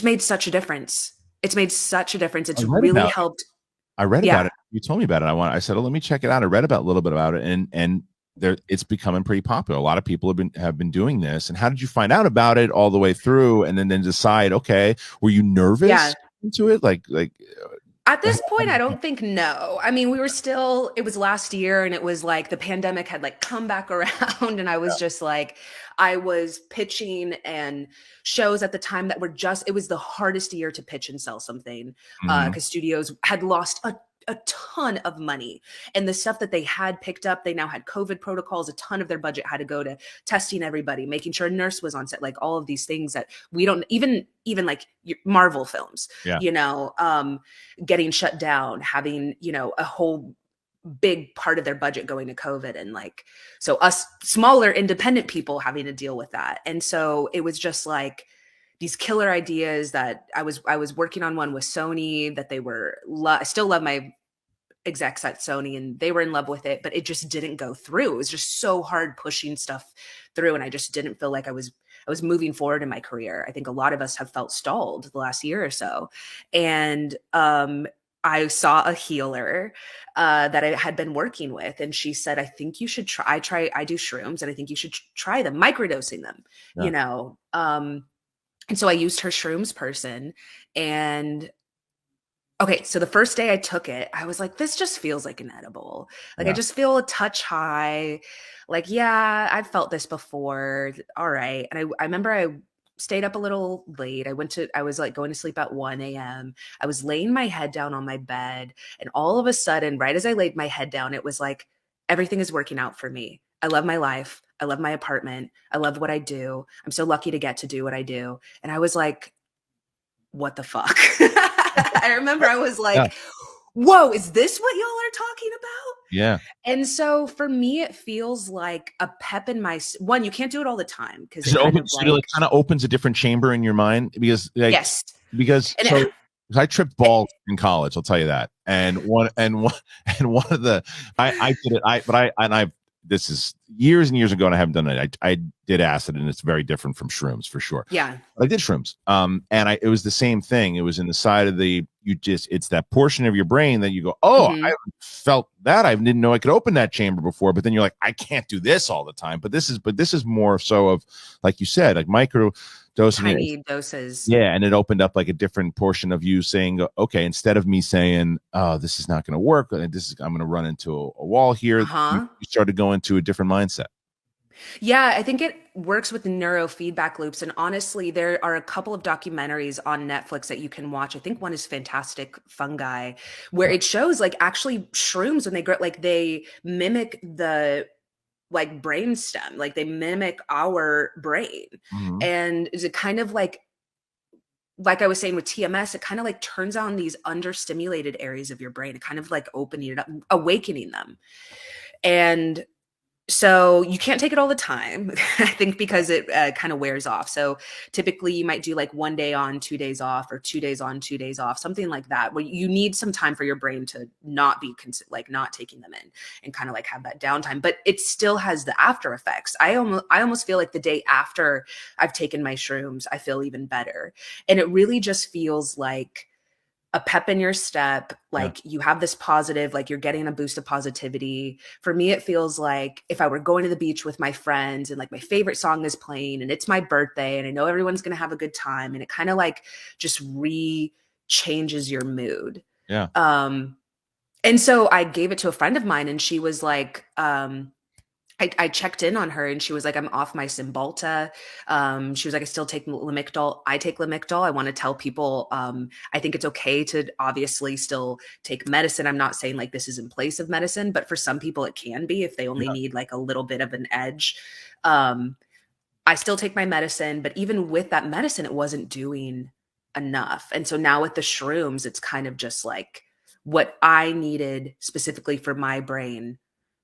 made such a difference. It's made such a difference. It's really helped. I read about it. You told me about it. I said, oh, let me check it out. I read about a little bit about it, and it's becoming pretty popular. A lot of people have been doing this. And how did you find out about it all the way through, and then decide? Okay, were you nervous into it? Like at this point, I don't think no. I mean, it was last year, and it was like the pandemic had like come back around, and I was just like, I was pitching and shows at the time that it was the hardest year to pitch and sell something, because studios had lost a ton of money, and the stuff that they had picked up, they now had COVID protocols. A ton of their budget had to go to testing everybody, making sure a nurse was on set, like all of these things that we don't even like Marvel films, you know, getting shut down, having, you know, a whole big part of their budget going to COVID. And like, so us smaller independent people having to deal with that. And so it was just like these killer ideas that I was working on one with Sony that I still love my execs at Sony, and they were in love with it, but it just didn't go through. It was just so hard pushing stuff through. And I just didn't feel like I was moving forward in my career. I think a lot of us have felt stalled the last year or so. And, I saw a healer that I had been working with, and she said, I think you should try. I do shrooms, and I think you should try them, microdosing them, you know? And so I used her shrooms person, and okay, so the first day I took it, I was like, this just feels like an edible. Like I just feel a touch high. Like, yeah, I've felt this before. All right. And I remember I stayed up a little late. I was like going to sleep at 1 a.m. I was laying my head down on my bed, and all of a sudden, right as I laid my head down, it was like, everything is working out for me. I love my life. I love my apartment. I love what I do. I'm so lucky to get to do what I do. And I was like, what the fuck? I remember I was like, whoa, is this what y'all are talking about? Yeah. And so for me, it feels like a pep in my one. You can't do it all the time because it kind of opens a different chamber in your mind, because I tripped balls in college. I'll tell you that. And one of the I did it. I've this is years and years ago, and I haven't done it. I did acid, and it's very different from shrooms for sure. Yeah. But I did shrooms. And it was the same thing. It was in the side of it's that portion of your brain that you go, oh, I haven't felt that. I didn't know I could open that chamber before. But then you're like, I can't do this all the time. But this is more so of, like you said, like micro dosing. Tiny doses. Yeah. And it opened up like a different portion of you saying, okay, instead of me saying, oh, this is not going to work, I'm going to run into a wall here. You start to go into a different mindset. Yeah, I think it works with neurofeedback loops. And honestly, there are a couple of documentaries on Netflix that you can watch. I think one is Fantastic Fungi, where it shows like actually shrooms when they grow, like they mimic the like brainstem, like they mimic our brain. And it's a kind of like I was saying with TMS, it kind of like turns on these understimulated areas of your brain, kind of like opening it up, awakening them. And so you can't take it all the time, I think, because it kind of wears off. So typically you might do like 1 day on, 2 days off, or 2 days on, 2 days off, something like that, where you need some time for your brain to not be like not taking them in and kind of like have that downtime. But it still has the after effects. I almost feel like the day after I've taken my shrooms, I feel even better. And it really just feels like a pep in your step, like you have this positive, like you're getting a boost of positivity. For me, it feels like if I were going to the beach with my friends and like my favorite song is playing and it's my birthday and I know everyone's going to have a good time, and it kind of like just changes your mood. Yeah. And so I gave it to a friend of mine, and she was like, I checked in on her, and she was like, I'm off my Cymbalta. She was like, I still take Lamictal. I take Lamictal. I want to tell people, I think it's okay to obviously still take medicine. I'm not saying like this is in place of medicine, but for some people it can be if they only need like a little bit of an edge. I still take my medicine, but even with that medicine, it wasn't doing enough. And so now with the shrooms, it's kind of just like what I needed specifically for my brain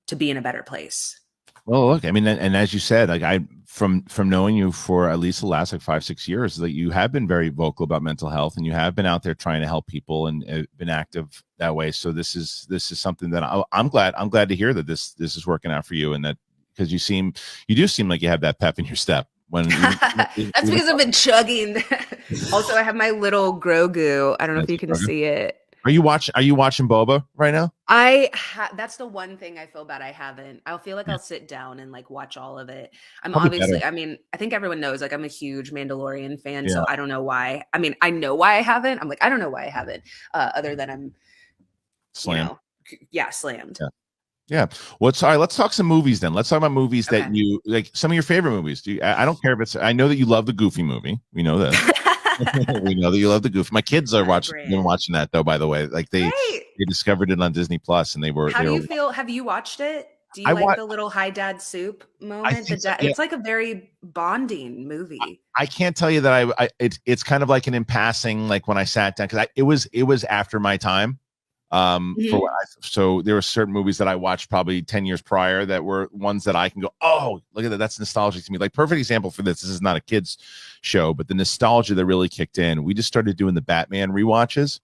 to be in a better place. Well, look, I mean, and as you said, like from knowing you for at least the last like 5-6 years, that you have been very vocal about mental health, and you have been out there trying to help people and been active that way. So this is something that I'm glad to hear that this is working out for you, and that because you do seem like you have that pep in your step. When that's because I've been chugging. Also, I have my little Grogu. I don't know if you can see it. Are you watching Boba right now? That's the one thing I feel bad I haven't. I'll feel like I'll sit down and like watch all of it. I'm Probably obviously, better. I mean, I think everyone knows like I'm a huge Mandalorian fan, so I don't know why. I mean, I know why I haven't. I'm like, I don't know why I haven't, other than I'm slammed. Slammed. Yeah. All right, let's talk some movies then. Let's talk about movies that you like, some of your favorite movies. I don't care if it's, I know that you love the Goofy movie. We know that. We know that you love the Goofy. My kids are watching that though, by the way. Like they discovered it on Disney Plus, and How do you feel? Have you watched it? Do you like the little hi dad soup moment? It's like a very bonding movie. I can't tell you that it's kind of like an in passing, like when I sat down, because it was after my time. So there were certain movies that I watched probably 10 years prior that were ones that I can go, oh, look at that, that's nostalgic to me. Like perfect example for this is not a kids show, but the nostalgia that really kicked in. We just started doing the Batman rewatches,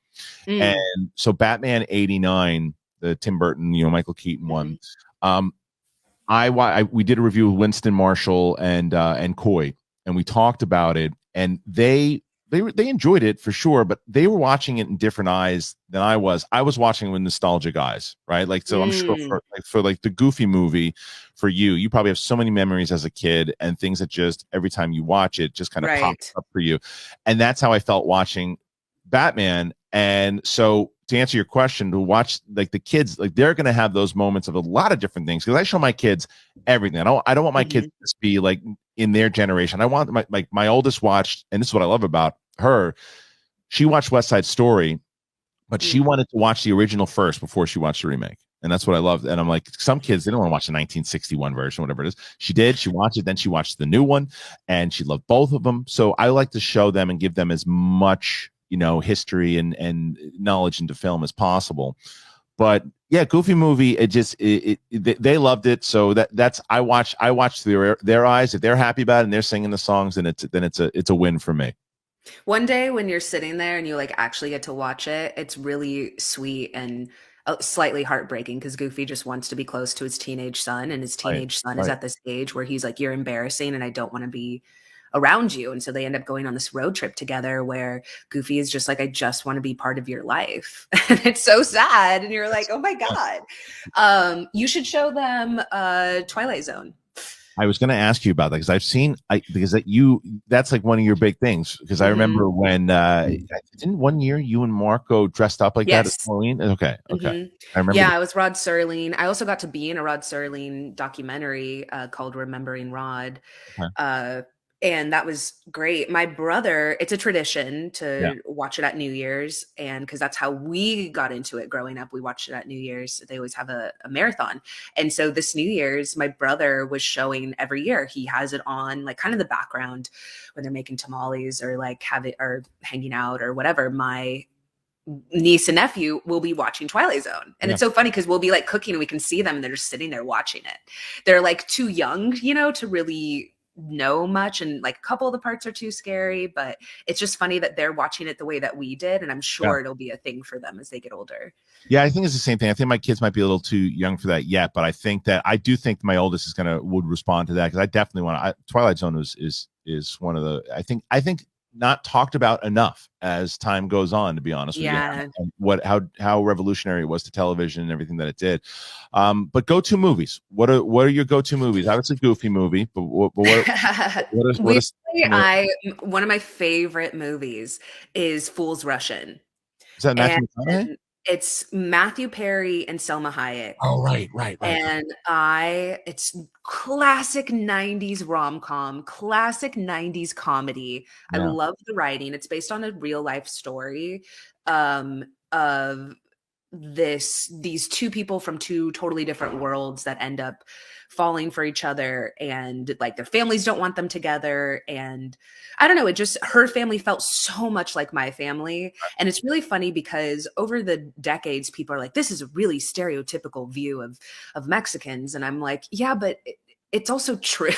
and so Batman '89, the Tim Burton, Michael Keaton one. We did a review with Winston Marshall and Coy, and we talked about it, and they enjoyed it for sure, but they were watching it in different eyes than I was. I was watching it with nostalgic eyes, right? Like, so I'm sure for like the Goofy movie, for you probably have so many memories as a kid and things that just every time you watch it just kind of pops up for you. And that's how I felt watching Batman. And so to answer your question, to watch like the kids, like they're going to have those moments of a lot of different things, because I show my kids everything. I don't want my kids to be like in their generation. I want my oldest watched, and this is what I love about her. She watched West Side Story, but she wanted to watch the original first before she watched the remake. And that's what I loved. And I'm like, some kids, they don't want to watch the 1961 version, whatever it is. She did. She watched it. Then she watched the new one, and she loved both of them. So I like to show them and give them as much, history and knowledge into film as possible. But yeah, Goofy movie, they loved it. So I watch through their eyes. If they're happy about it and they're singing the songs, then it's a win for me. One day when you're sitting there and you like actually get to watch it, it's really sweet and slightly heartbreaking because Goofy just wants to be close to his teenage son, and his Right. teenage son is Right. at this age where he's like, "You're embarrassing, and I don't want to be around you." And so they end up going on this road trip together where Goofy is just like, "I just want to be part of your life." And it's so sad. And you're like, "Oh my God." You should show them Twilight Zone. I was going to ask you about that because I've seen, because that's like one of your big things. Because I Mm-hmm. remember when, didn't one year you and Marco dressed up like that at Yes. Halloween? Okay. Okay. Mm-hmm. I remember. Yeah, I was Rod Serling. I also got to be in a Rod Serling documentary called Remembering Rod. Okay. And that was great. My brother, it's a tradition Yeah. to watch it at New Year's. And because that's how we got into it growing up, we watched it at New Year's. They always have a marathon. And so this New Year's, my brother was showing every year. He has it on like kind of the background when they're making tamales or like or hanging out or whatever. My niece and nephew will be watching Twilight Zone. And Yeah. it's so funny because we'll be like cooking and we can see them and they're just sitting there watching it. They're like too young, to really know much. And like a couple of the parts are too scary, but it's just funny that they're watching it the way that we did. And I'm Yeah. sure it'll be a thing for them as they get older. Yeah, I think it's the same thing. I think my kids might be a little too young for that yet, but I do think my oldest would respond to that because I definitely Twilight Zone is one of the I think not talked about enough as time goes on, to be honest with you. Yeah. And how revolutionary it was to television and everything that it did. But go-to movies. What are your go-to movies? Obviously, Goofy movie, but what is One of my favorite movies is Fools Rush In. that Matthew And McConaughey? it's Matthew Perry and Selma Hayek. Oh, right. And it's classic 90s rom-com, classic 90s comedy. I Yeah. love the writing. It's based on a real life story of these two people from two totally different worlds that end up falling for each other, and like their families don't want them together. And I don't know, her family felt so much like my family. And it's really funny because over the decades, people are like, this is a really stereotypical view of Mexicans. And I'm like, yeah, but it's also true.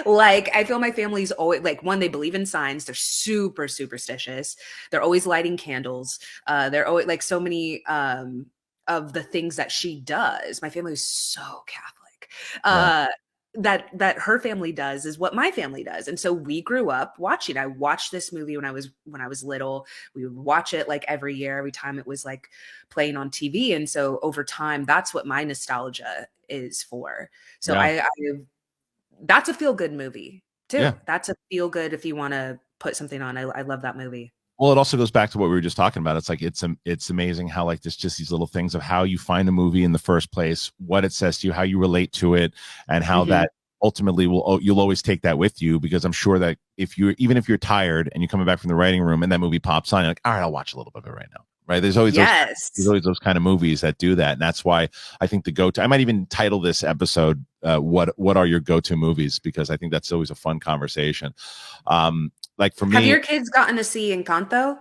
Like, I feel my family's always like, one, they believe in signs. They're super superstitious. They're always lighting candles. They're always like so many of the things that she does. My family is so Catholic. That her family does is what my family does. And so we grew up watching. I watched this movie when I was little. We would watch it like every year, every time it was like playing on TV. And so over time, that's what my nostalgia is for. So Yeah. that's a feel good movie too. Yeah. That's a feel good if you want to put something on. I love that movie. Well, it also goes back to what we were just talking about. It's like it's amazing how like just these little things of how you find a movie in the first place, what it says to you, how you relate to it, and how that ultimately you'll always take that with you. Because I'm sure that even if you're tired and you're coming back from the writing room and that movie pops on, you're like, all right, I'll watch a little bit of it right now. Right? There's always those kind of movies that do that, and that's why I think I might even title this episode "What are your go-to movies?" because I think that's always a fun conversation. Like for me, have your kids gotten to see Encanto?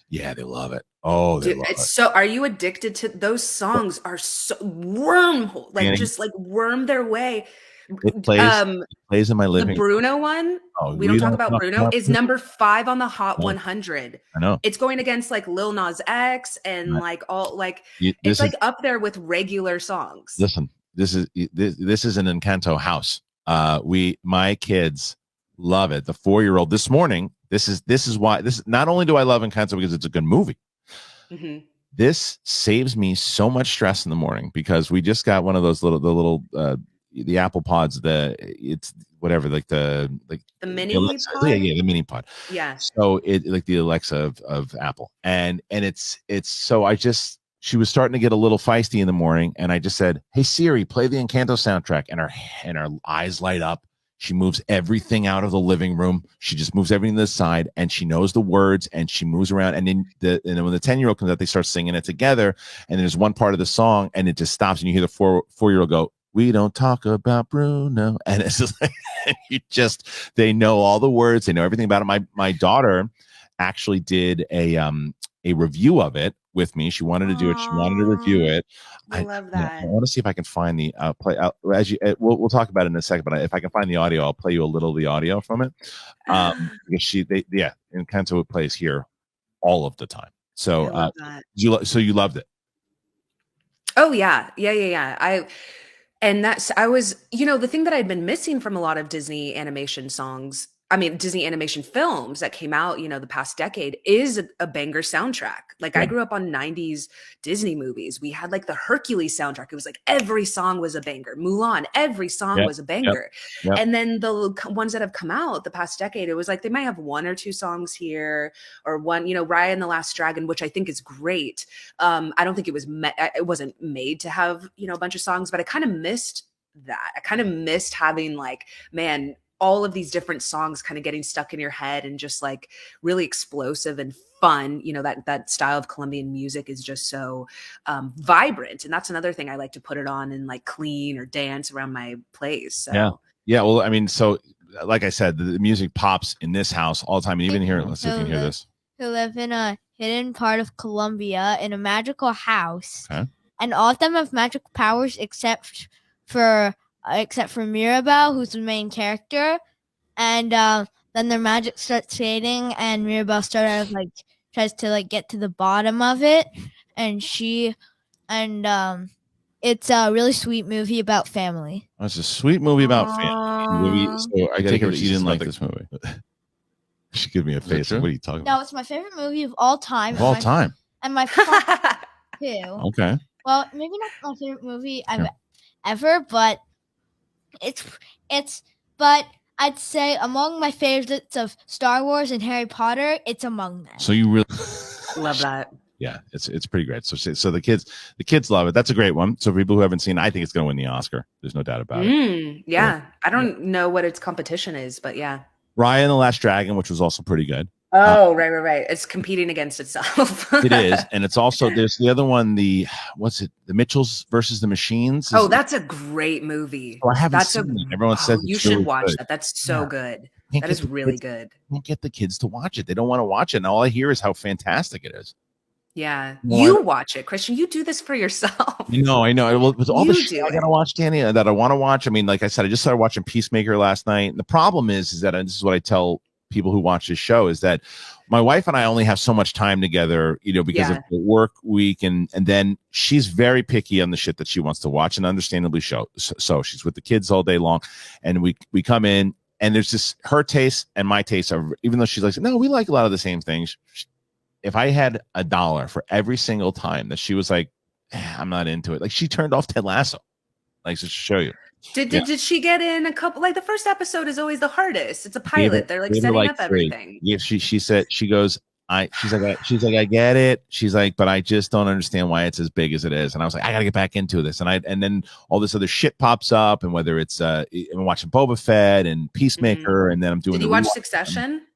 Yeah, they love it. Oh, they love it. So are you addicted to those songs? Are so wormhole, like just like worm their way. It plays in my living room. The Bruno one, we don't talk about Bruno, is number 5 on the Hot 100. I know. It's going against like Lil Nas X and like all like it's like up there with regular songs. Listen, this is an Encanto house. My kids love it. The 4-year-old this morning. This is why. Not only do I love Encanto because it's a good movie. Mm-hmm. This saves me so much stress in the morning because we just got one of those the Apple Pods. It's whatever, like the mini Alexa, pod. Yeah, the mini pod. Yeah. So it like the Alexa of Apple, and it's so she was starting to get a little feisty in the morning, and I just said, "Hey Siri, play the Encanto soundtrack," and her eyes light up. She moves everything out of the living room. She just moves everything to the side, and she knows the words, and she moves around. And then when the 10-year-old comes out, they start singing it together. And there's one part of the song, and it just stops, and you hear the 4-year-old go, "We don't talk about Bruno," and it's just like they know all the words, they know everything about it. My daughter actually did a review of it with me. She wanted to do it. She wanted to review it. I love that. I want to see if I can find the play. We'll talk about it in a second. But if I can find the audio, I'll play you a little of the audio from it. Because Encanto plays here all of the time. So you loved it. Oh yeah. And that's I was, the thing that I'd been missing from a lot of Disney animation songs, I mean Disney animation films that came out, the past decade is a banger soundtrack. Like I Yeah. grew up on 90s Disney movies. We had like the Hercules soundtrack. It was like every song was a banger. Mulan, every song Yep. was a Yep. banger. Yep. And then the ones that have come out the past decade, it was like they might have one or two songs here or one, Raya and the Last Dragon, which I think is great. I don't think it wasn't made to have, a bunch of songs, but I kind of missed that. I kind of missed having like, man, all of these different songs kind of getting stuck in your head and just like really explosive and fun. That style of Colombian music is just so vibrant. And that's another thing I like to put it on and like clean or dance around my place. So Yeah. Yeah. Well, I mean, so like I said, the music pops in this house all the time. And even here, let's see if you can hear this. Who live in a hidden part of Colombia in a magical house. Okay. And all of them have magic powers except for Mirabel, who's the main character. And then their magic starts fading, and Mirabel tries to get to the bottom of it. And it's a really sweet movie about family. Oh, it's a sweet movie about family. So I take it that you didn't like this movie. She give me a face. What are you talking about? No, it's my favorite movie of all time. Of all time. And my favorite too. Okay. Well, maybe not my favorite movie ever, but but I'd say among my favorites of Star Wars and Harry Potter, it's among them. So you really love that. Yeah, it's pretty great. So the kids love it. That's a great one. So for people who haven't seen it, I think it's going to win the Oscar. There's no doubt about it. Yeah. I don't know what its competition is, but yeah. Raya and the Last Dragon, which was also pretty good. Oh, right. It's competing against itself. It is. And it's also, there's the other one, the Mitchells versus the Machines. Oh, that's a great movie. Oh, I haven't seen it. Everyone says you should really watch that. That's so good. That is really good. I can't get the kids to watch it. They don't want to watch it. And all I hear is how fantastic it is. Yeah. You watch it, Kristian. You do this for yourself. I know. Well, with all the shit I gotta watch, Dani, that I want to watch. I mean, like I said, I just started watching Peacemaker last night. And the problem is that, and this is what I tell people who watch this show, is that my wife and I only have so much time together, because of the work week. And then she's very picky on the shit that she wants to watch, and understandably so she's with the kids all day long. And we come in, and there's this, her taste and my taste are, even though she's like, no, we like a lot of the same things. If I had $1 for every single time that she was like, I'm not into it, like she turned off Ted Lasso, like, just to show you. Did she get in a couple? Like the first episode is always the hardest. It's a pilot. They're like setting up everything. Yeah, she said, she goes, she's like, I get it. She's like, but I just don't understand why it's as big as it is. And I was like, I gotta get back into this. And then all this other shit pops up, and whether it's I'm watching Boba Fett and Peacemaker, and then I'm doing. Did you watch Succession?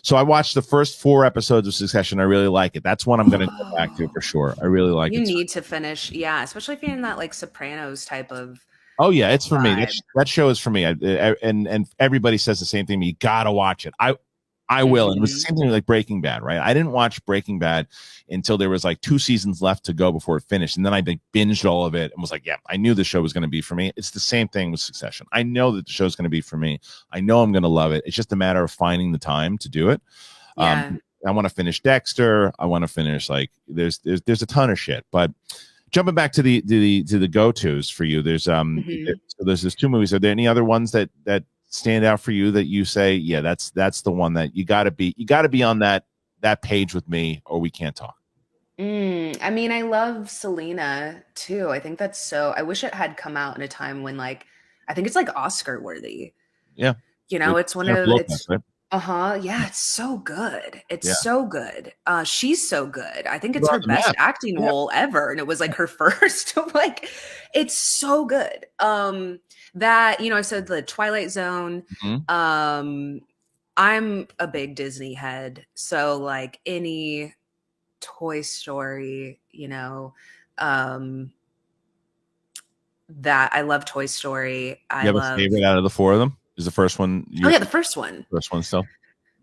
So I watched the first 4 episodes of Succession. I really like it. That's one I'm going to go back to for sure. I really like it. You need to finish. Yeah. Especially if you're in that like Sopranos type of. Oh yeah. It's for me. That show is for me. And everybody says the same thing. You got to watch it. I will. And it was the same thing like Breaking Bad, right? I didn't watch Breaking Bad until there was like 2 seasons left to go before it finished. And then I binged all of it and was like, yeah, I knew the show was going to be for me. It's the same thing with Succession. I know that the show's going to be for me. I know I'm going to love it. It's just a matter of finding the time to do it. Yeah. I want to finish Dexter. I want to finish, like, there's a ton of shit. But jumping back to the go-tos for you, there's there's 2 movies. Are there any other ones that stand out for you that you say, yeah, that's the one that you got to be on that page with me, or we can't talk? I mean, I love Selena too. I think that's I wish it had come out in a time when, like, I think it's like Oscar worthy. Yeah. It's one of it's right? Yeah, it's so good. It's so good. She's so good. I think it's her best acting role ever. And it was like her first. Like, it's so good. That, I said the Twilight Zone. I'm a big Disney head. So like any Toy Story, that I love Toy Story. You have a favorite out of the 4 of them? Is the first one? The first one. First one still.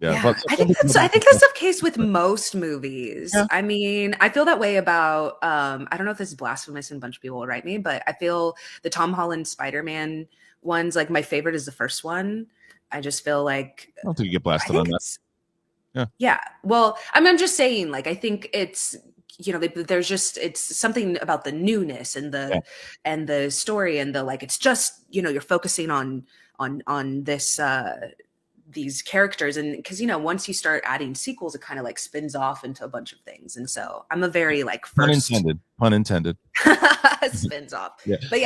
Yeah. But I think that's the case with most movies. Yeah. I mean, I feel that way about I don't know if this is blasphemous and a bunch of people will write me, but I feel the Tom Holland Spider-Man ones, like, my favorite is the first one. I just feel like I don't think you get blasted on that. Yeah. Well, I'm just saying, like, I think it's there's just, it's something about the newness and the story and the, like, it's just, you're focusing on this, these characters. And because, once you start adding sequels, it kind of like spins off into a bunch of things. And so I'm a very like first pun intended spins off. Yeah. But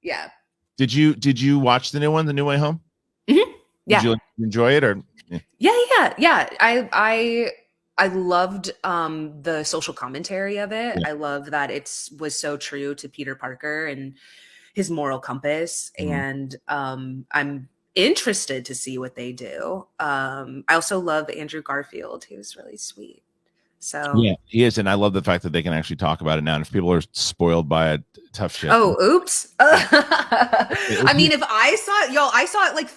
yeah. Did you watch the new one, The New Way Home? Mm-hmm. Yeah. Did you enjoy it or? Yeah. I loved the social commentary of it. Yeah. I love that it was so true to Peter Parker and his moral compass. Mm-hmm. And I'm interested to see what they do. I also love Andrew Garfield. He was really sweet. So yeah, he is, and I love the fact that they can actually talk about it now. And if people are spoiled by it, tough shit. Oh, oops. I mean, if I saw it like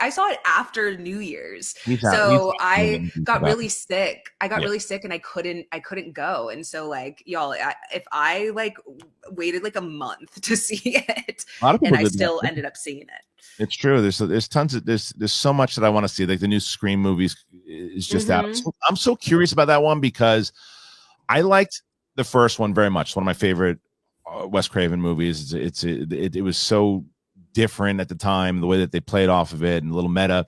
I saw it after New Year's. I got really sick. Really sick and I couldn't go. And so like, y'all, if I like waited like a month to see it, and I still ended up seeing it. It's true. There's tons of there's so much that I want to see. Like the new Scream movies is just out. So I'm so curious about that one because I liked the first one very much. It's one of my favorite Wes Craven movies. It was so different at the time, the way that they played off of it and a little meta.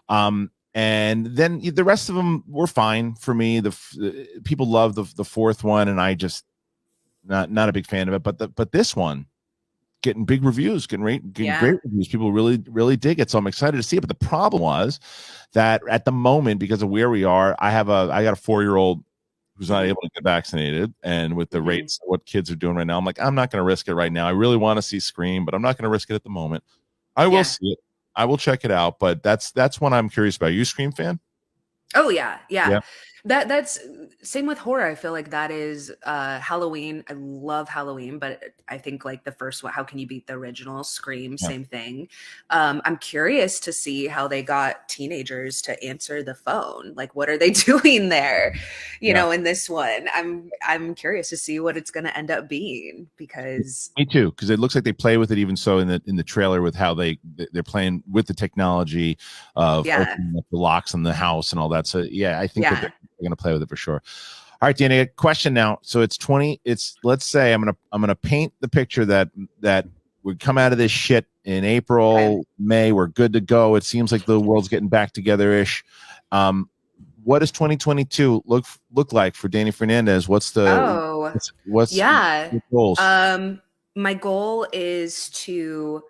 And then the rest of them were fine for me. The people love the fourth one, and I just not a big fan of it. But this one, getting big reviews, getting great reviews. People really dig it. So I'm excited to see it. But the problem was that at the moment, because of where we are, I got a 4-year-old who's not able to get vaccinated. And with the rates of what kids are doing right now, I'm like, I'm not going to risk it right now. I really want to see Scream, but I'm not going to risk it at the moment. I will see it. I will check it out. But that's one I'm curious about. Are you a Scream fan? Oh yeah. That's same with horror. I feel like that is Halloween. I love Halloween, but I think like the first one, how can you beat the original Scream? Same thing. I'm curious to see how they got teenagers to answer the phone. Like, what are they doing there? You know, in this one, I'm curious to see what it's going to end up being because me too, because it looks like they play with it even so in the trailer with how they're playing with the technology of opening up the locks in the house and all that. So I think that they're going to play with it for sure. All right, Dani, a question now. So let's say I'm gonna paint the picture that we come out of this shit in April, May, we're good to go. It seems like the world's getting back together ish. What does 2022 look like for Dani Fernandez? What's your goals? My goal is to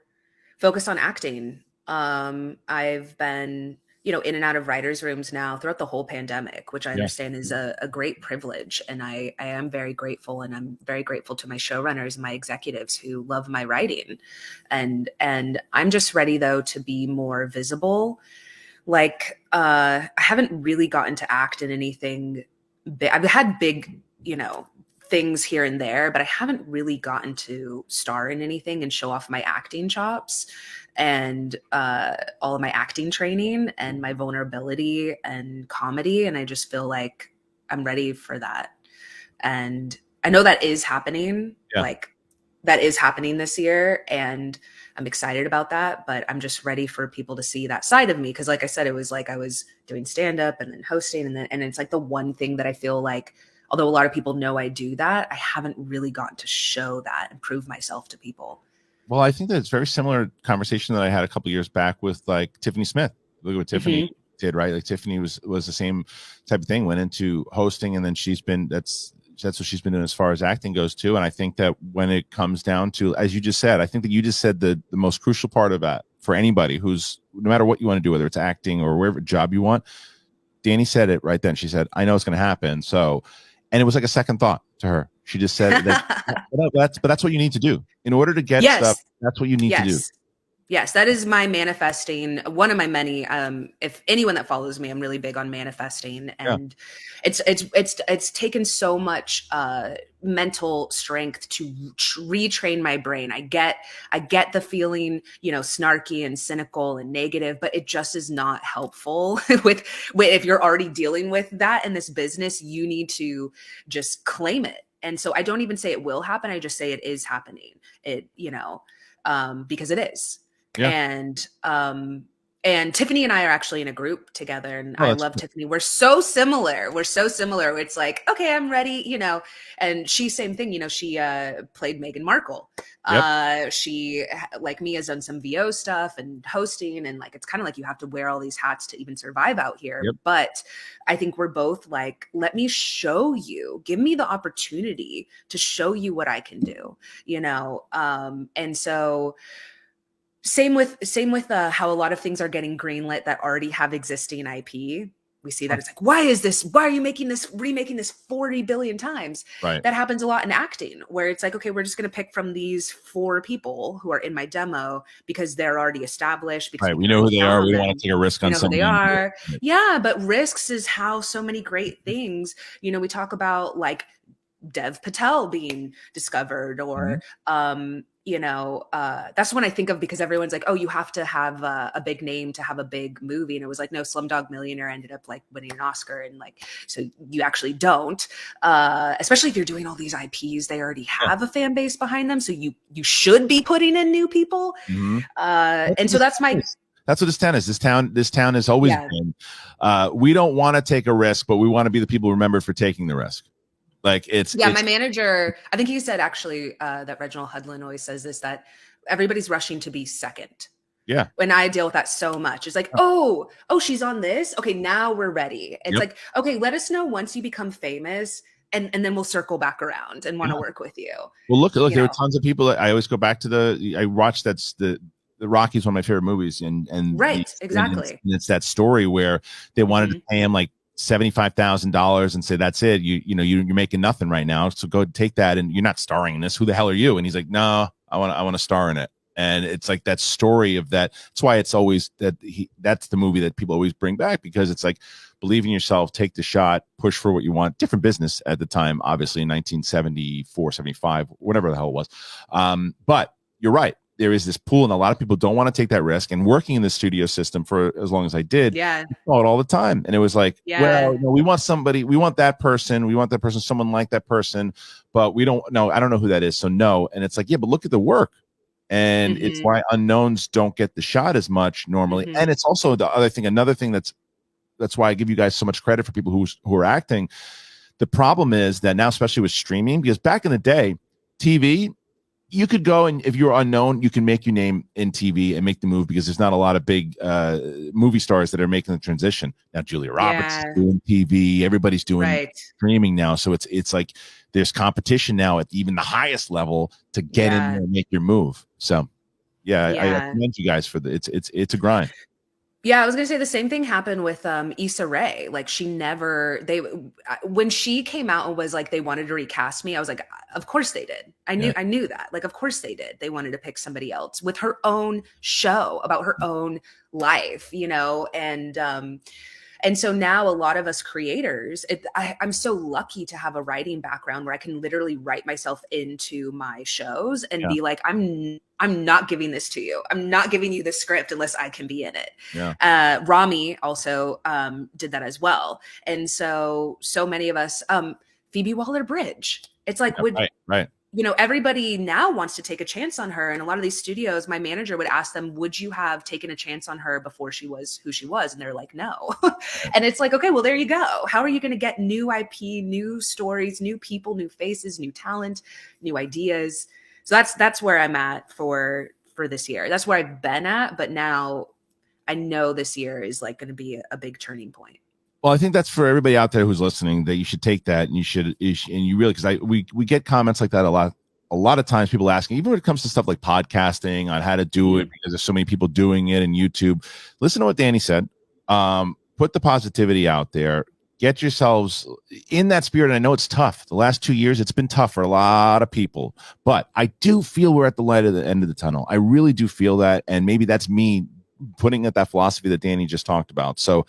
focus on acting. I've been in and out of writers' rooms now throughout the whole pandemic, which I understand is a great privilege. And I am very grateful. And I'm very grateful to my showrunners and my executives who love my writing. And I'm just ready, though, to be more visible. Like, I haven't really gotten to act in anything big. I've had big, things here and there, but I haven't really gotten to star in anything and show off my acting chops and all of my acting training and my vulnerability and comedy. And I just feel like I'm ready for that. And I know that is happening. Like that is happening this year. And I'm excited about that, but I'm just ready for people to see that side of me. Cause like I said, it was like I was doing stand-up and then hosting and it's like the one thing that I feel like, although a lot of people know I do that, I haven't really gotten to show that and prove myself to people. Well, I think that it's very similar conversation that I had a couple of years back with like Tiffany Smith. Look at what Tiffany did, right? Like Tiffany was the same type of thing, went into hosting, and then that's what she's been doing as far as acting goes too. And I think that when it comes down to, as you just said, I think that you just said the most crucial part of that for anybody who's, no matter what you want to do, whether it's acting or whatever job you want, Dani said it right then. She said, I know it's going to happen. So, and it was like a second thought to her. She just said that, but that's what you need to do in order to get stuff. That's what you need to do. Yes, that is my manifesting. One of my many. If anyone that follows me, I'm really big on manifesting, and it's taken so much mental strength to retrain my brain. I get the feeling, snarky and cynical and negative, but it just is not helpful with if you're already dealing with that in this business. You need to just claim it. And so I don't even say it will happen. I just say it is happening. Because it is. Yeah. And And Tiffany and I are actually in a group together, and Oh, I that's love cool. Tiffany. We're so similar. We're so similar. It's like, okay, I'm ready, you know. And she, same thing, you know. She played Meghan Markle. Yep. She, like me, has done some VO stuff and hosting, and like it's kind of like you have to wear all these hats to even survive out here. Yep. But I think we're both like, let me show you, give me the opportunity to show you what I can do, you know. And so same with how a lot of things are getting greenlit that already have existing IP. We see that it's like, why are you remaking this 40 billion times? Right. That happens a lot in acting, where it's like, okay, we're just going to pick from these 4 people who are in my demo because they're already established, because Right. We know who they are. found We them. want to take a risk We on know who they someone. are. Yeah, but risks is how so many great things, you know, we talk about like Dev Patel being discovered, or you know, that's when I think of, because everyone's like, oh, you have to have a big name to have a big movie, and it was like, no, Slumdog Millionaire ended up like winning an Oscar, and like, so you actually don't, especially if you're doing all these IPs, they already have a fan base behind them, so you should be putting in new people, and so that's what this town is. This town has always been. We don't want to take a risk, but we want to be the people remembered for taking the risk. Like my manager, I think he said actually that Reginald Hudlin always says this, that everybody's rushing to be second. Yeah. When I deal with that so much, it's like, oh, she's on this. Okay, now we're ready. It's like, okay, let us know once you become famous, and then we'll circle back around and want to work with you. Well, look, there are tons of people that I always go back to. I watched the Rocky is one of my favorite movies, and exactly. And it's that story where they wanted to pay him like $75,000 and say, that's it. You're making nothing right now. So go take that. And you're not starring in this. Who the hell are you? And he's like, no, I want to star in it. And it's like that story of that. That's why it's always that's the movie that people always bring back, because it's like, believe in yourself, take the shot, push for what you want. Different business at the time, obviously in 1974, 75, whatever the hell it was. But you're right. There is this pool, and a lot of people don't want to take that risk. And working in the studio system for as long as I did, I saw it all the time. And it was like, well, we want somebody, we want that person, someone like that person, but we don't know. I don't know who that is. So no. And it's like, yeah, but look at the work. And it's why unknowns don't get the shot as much normally. And it's also another thing that's why I give you guys so much credit for people who are acting. The problem is that now, especially with streaming, because back in the day, TV, you could go, and if you're unknown, you can make your name in TV and make the move, because there's not a lot of big movie stars that are making the transition. Now Julia Roberts is doing TV, everybody's doing streaming now. So it's like there's competition now at even the highest level to get in there and make your move. So I commend you guys for it's a grind. Yeah, I was gonna say the same thing happened with Issa Rae. Like when she came out and was like they wanted to recast me, I was like, of course they did. I knew that. Like, of course they did. They wanted to pick somebody else with her own show about her own life, you know, and so now a lot of us creators, I'm so lucky to have a writing background where I can literally write myself into my shows and be like, I'm not giving this to you. I'm not giving you the script unless I can be in it. Yeah. Rami also did that as well. And so many of us, Phoebe Waller-Bridge, it's like, right. You know, everybody now wants to take a chance on her. And a lot of these studios, my manager would ask them, would you have taken a chance on her before she was who she was? And they're like, no. And it's like, okay, well, there you go. How are you going to get new IP, new stories, new people, new faces, new talent, new ideas? So that's where I'm at for this year. That's where I've been at. But now I know this year is like going to be a big turning point. Well, I think that's for everybody out there who's listening, that you should take that, and you really, because we get comments like that a lot. A lot of times people asking, even when it comes to stuff like podcasting, on how to do it, because there's so many people doing it, and YouTube. Listen to what Dani said. Put the positivity out there. Get yourselves in that spirit. And I know it's tough. The last 2 years, it's been tough for a lot of people. But I do feel we're at the light at the end of the tunnel. I really do feel that. And maybe that's me putting at that philosophy that Dani just talked about. So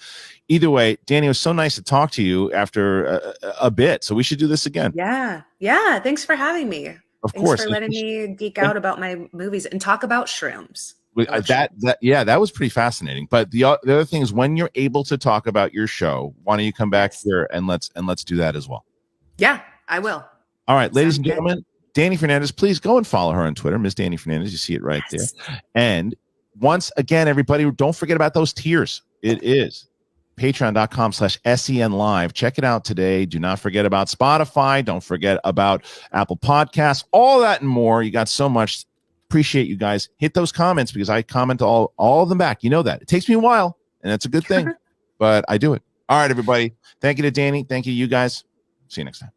either way, Dani, it was so nice to talk to you after a bit. So we should do this again. Yeah. Thanks for having me. Of course. Thanks for letting me geek out about my movies and talk about shrooms. That was pretty fascinating. But the other thing is, when you're able to talk about your show, why don't you come back here and let's do that as well? Yeah, I will. All right, ladies and gentlemen, Dani Fernandez, please go and follow her on Twitter, Miss Dani Fernandez. You see it right there. And once again, everybody, don't forget about those tiers. It is patreon.com/SEN live. Check it out today. Do not forget about Spotify. Don't forget about Apple Podcasts, all that and more. You got so much. Appreciate you guys. Hit those comments because I comment all of them back. You know that. It takes me a while, and that's a good thing, but I do it. All right, everybody. Thank you to Dani. Thank you, you guys. See you next time.